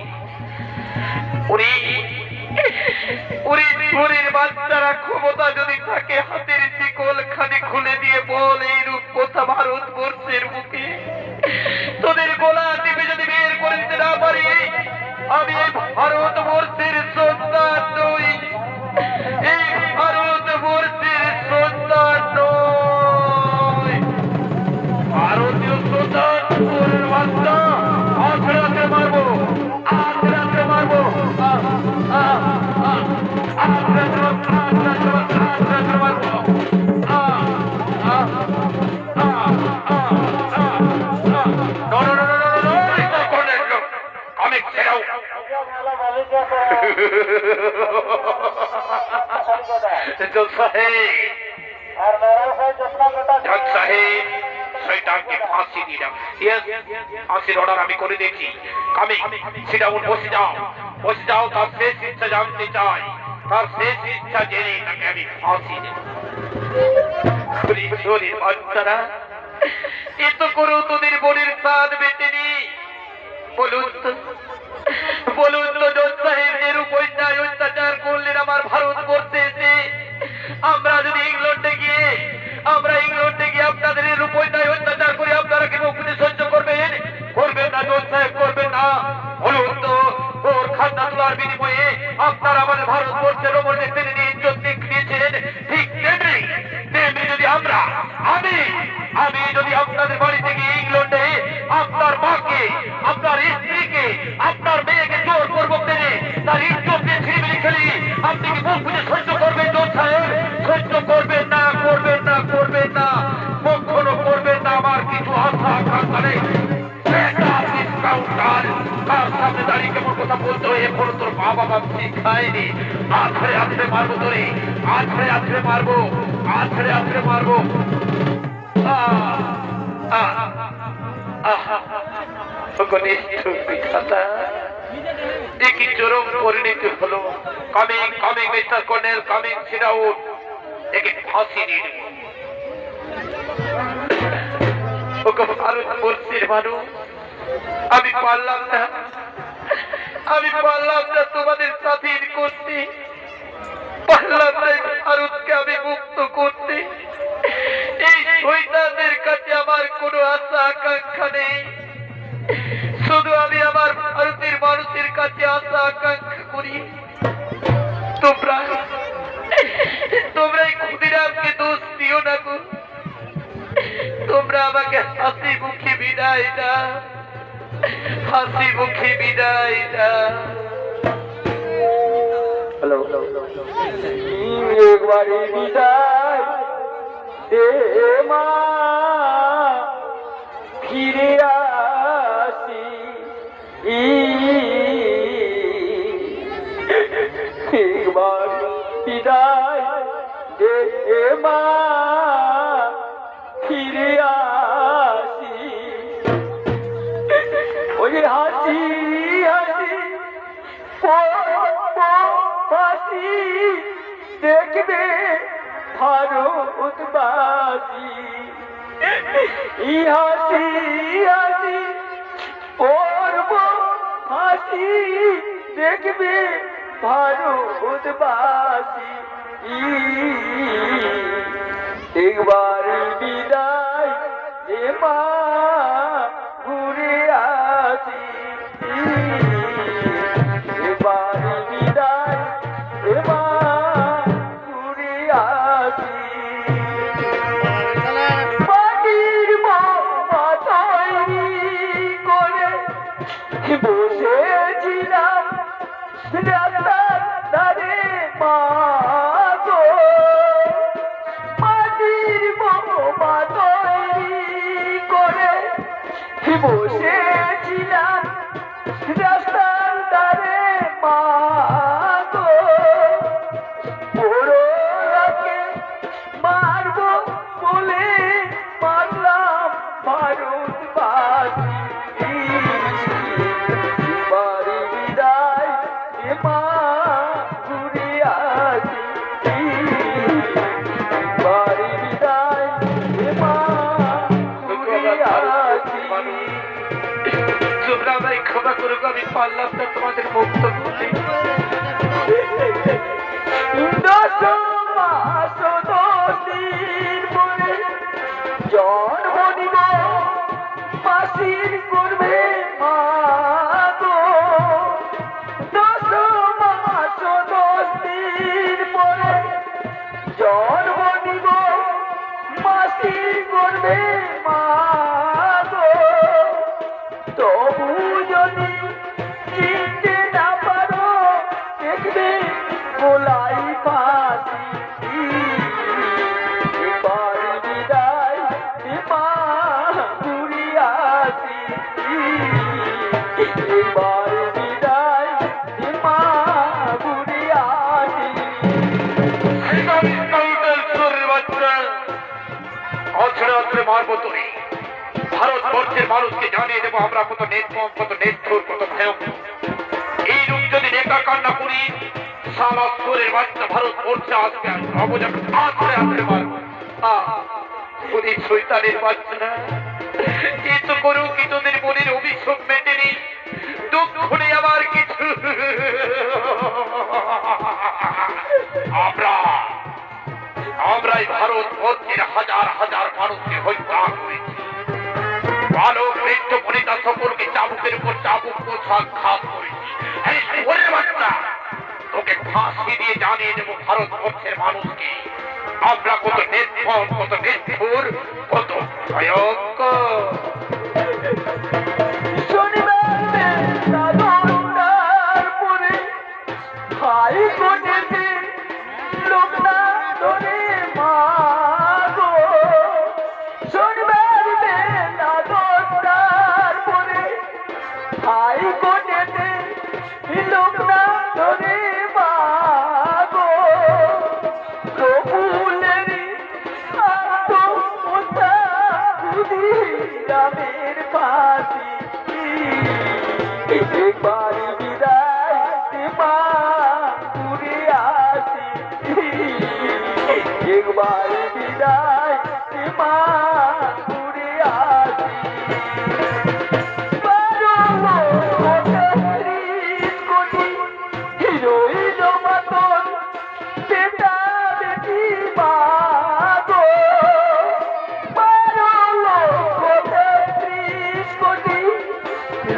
বাচ্চারা ক্ষমতা যদি থাকে, হাতের শিকল খানি খুলে দিয়ে বল এইরূপ কথা ভারতবর্ষের বুকে। তোদের গোলা টিপে যদি বের করে দিতে না পারি, আমি এই ভারতবর্ষের সন্তান নই, এই ভারতবর্ষের সন্তান নই। ভারতীয় সন্তান বাচ্চা আছড়ে আছড়ে মারবো, আছড়ে আছড়ে মারবো, ফাঁসির অর্ডার আমি করে দিয়েছি। আমি সেটা বসে যাও, বসে যাও। তার শেষ ইচ্ছা জানতে চাই, তার শেষ ইচ্ছা জেনে তাকে আমি ফাঁসি দেব। বাচ্চারা এত করেও তোদের বোনের সাথ বেটেনি। বলুন তো, বলুন তো জজ সাহেব, এর উপন্যায় অত্যাচার করলেন আমার ভারতবর্ষে এসে। আমরা যদি ইংল্যান্ডে গিয়ে আপনাদের এর উপন্যায় অত্যাচার করে আপনারা কি মুখ সহ্য করবেন? করবেন না জজ সাহেব, করবেন না। বলুন তো, ওর খাজনা তোলার বিনিময়ে আপনারা আমাদের ভারতবর্ষের ওপর যে তিনি ইজ্জত দিয়েছিলেন, ঠিক তেমনি যদি আমি যদি আপনাদের বাড়ি থেকে ইংল্যান্ডে আপনার মাকে, আপনার স্ত্রীকে, আপনার মেয়েকে জোর পূর্বক টেনে তার ইজ্জত দিয়ে ছিনিমিনি খেলি, আপনি কি মুখ বুঝে সহ্য করবেন জজ সাহেব? সহ্য করবেন না, করবেন না, করবেন না, কখনো করবেন না। আমার কিছু আশা আকাঙ্ক্ষা নেই। তার সামনে দাঁড়িয়ে কেমন কথা বলতে হয় এখনো তোর মা বাবা শিখায়নি। আছড়ে আছড়ে মারবো তোরে, আছড়ে আছড়ে মারবো, আছড়ে আছড়ে মারবো। কি চরম পরিণতি হলো। Coming coming mister colonel coming, সেটা একে ফাঁসি দিয়ে দেব। ভারতবর্ষের মানুষ, আমি পারলাম না তোমাদের স্বাধীন করতে, পারলাম না ভারতকে আমি মুক্ত করতে। এই শয়তানদের কাছে আমার কোনো আশা আকাঙ্ক্ষা নেই, শুধু আমি আমার ভারতের মানুষের কাছে আশা আকাঙ্ক্ষা করি। তোমরা এই ক্ষুদিরামকে দোষ দিও না গো, তোমরা আমাকে হাসি মুখে বিদায় দাও, হাসি মুখে বিদায় দাও। হ্যালো, একবারে বিদায় দে মা, ফিরে আসি এই হাসি হাসি পর্ব হাসি দেখবে ভারতবাসী একবার বিদায় যে মা ঘুরে আসি এবার বিদায় যে মা ঘুরে আসি মাটির বাবা তৈরি করে বসেছিলাম রাস্তার ধারে মা গো মাটির বাবা তৈরি করে বসেছিলাম রাস্তার ধারে মা গো বড়রাকে মারবো বলে মারলাম ভারতবাসী বাড়ি বিদায় এ মা ঘুরে আসি বাড়ি বিদায় এ মা ঘুরে আসি তোমরা আমায় ক্ষমা করো গো, আমি পারলাম না তোমাদের মুক্ত করতে। 10 মাস 10 দিন পরে জন্ম দিব মাসির করবে মা গো 10 মাস 10 দিন পরে জন্ম দিব মাসির করবে মা গো তবু যদি চিনতে না পারো দেখবে গোলাই ফাঁসি এবার বিদায় মা ঘুরে আসি এবার বিদায় মা ঘুরে আসি মারবো তোরে ভারতবর্ষের মানুষকে জানিয়ে দেবো আমরা কত নির্মম কত নিষ্ঠুর কত ভয়ঙ্কর এই রূপ যদি নেতা কান্না করি সারা সুরের বাচ্চা ভারতবর্ষে আসবে অবজাকে আছড়ে আছড়ে মারবো ওই শৈতানের বাচ্চারা কিছু করুক কি তোদের মনের অভিশোক মেটেনি দুঃখ নেই আমার কিছু আমরাই ভারতবর্ষের হাজার হাজার মানুষকে হত্যা করেছি বালক বৃদ্ধ বনিতা সকলকে চাবুকের উপর চাবুক সাক্ষাৎ করেছি বাচ্চা তোকে ফাঁসি দিয়ে জানিয়ে দেবো ভারতবর্ষের মানুষকে আমরা কত নির্ভর কত নিষ্ঠুর কত ভয়ঙ্কর হাইকোর্টেতে লোক না ধরে মা গো শনিবার বেলা 10টার পরে হাইকোর্টেতে লোক না ধরে মা গো প্রফুল্লেরই আত্মহত্যা ক্ষুদিরামের ফাঁসি একবার বিদায় মা ঘুরে আসি একবার বিদায় মা ঘুরে আসি 30 কোটি রইল মতন বেটা বেটি মা গো 30 কোটি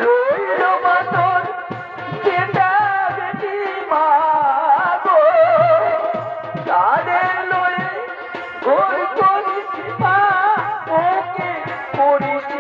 রইল মতন বেটা বেটি মা গো তাদের লয়ে ঘর করিস মা ওকে করিস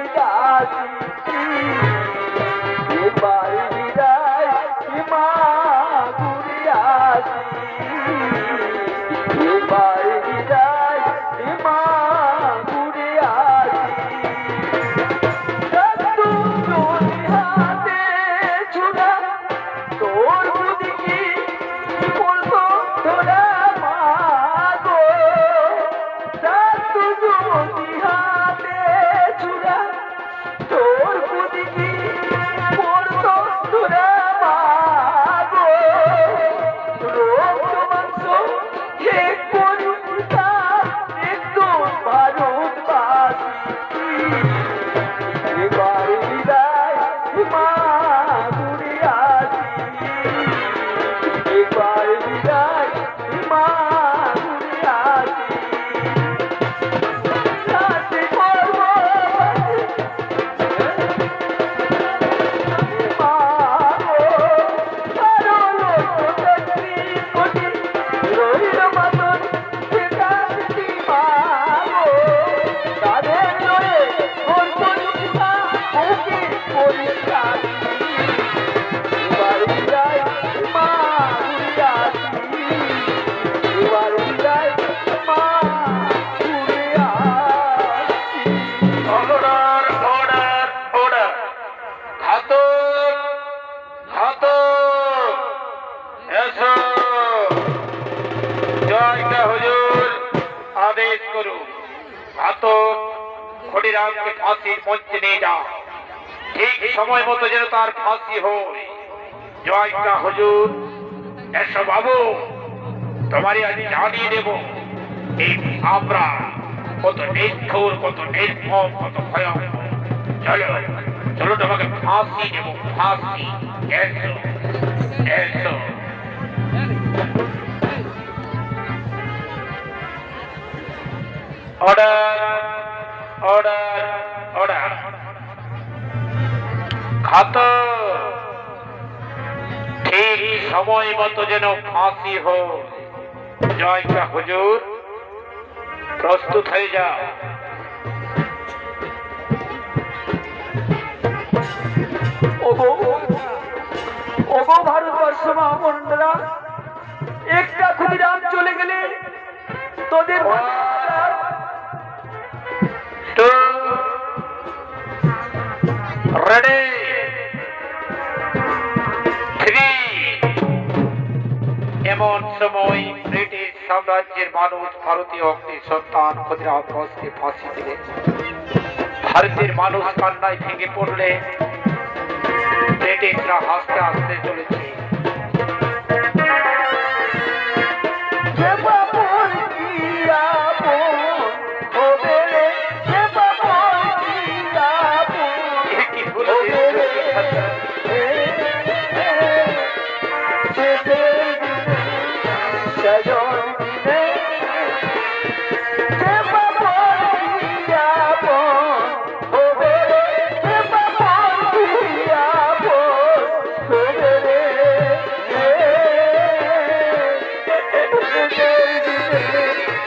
করুন। ঘাতক ক্ষুদিরামকে ফাঁসির মঞ্চে নিয়ে যাও। ঠিক সময় মতো যেন তার ফাঁসি হয়। জয়টা হুজুর। এসো বাবু, তোমারই আজ জানিয়ে দেব এই আমরা কত নিষ্ঠুর, কত নির্মম, কত ভয়ঙ্কর। চলো চলো, তোমাকে ফাঁসি দেব, ফাঁসি। এসো এসো। Order order order. ঘাতক ঠিক সময় মতো যেন ফাঁসি হোক। জয়টা হুজুর, প্রস্তুত হয়ে যাও। ওগো ওগো ভারতবর্ষ মহামন্ডলা, একটা ক্ষুদিরাম চলে গেলে তোদের রেডি, 3। এমন সময় ব্রিটিশ সাম্রাজ্যের মানুষ ভারতীয় অগ্নি সন্তান ক্ষুদিরাম বোসকে ফাঁসি দিলে। ভারতের মানুষ কান্নায় ভেঙে পড়লে ব্রিটিশরা হাসতে হাসতে চলেছে।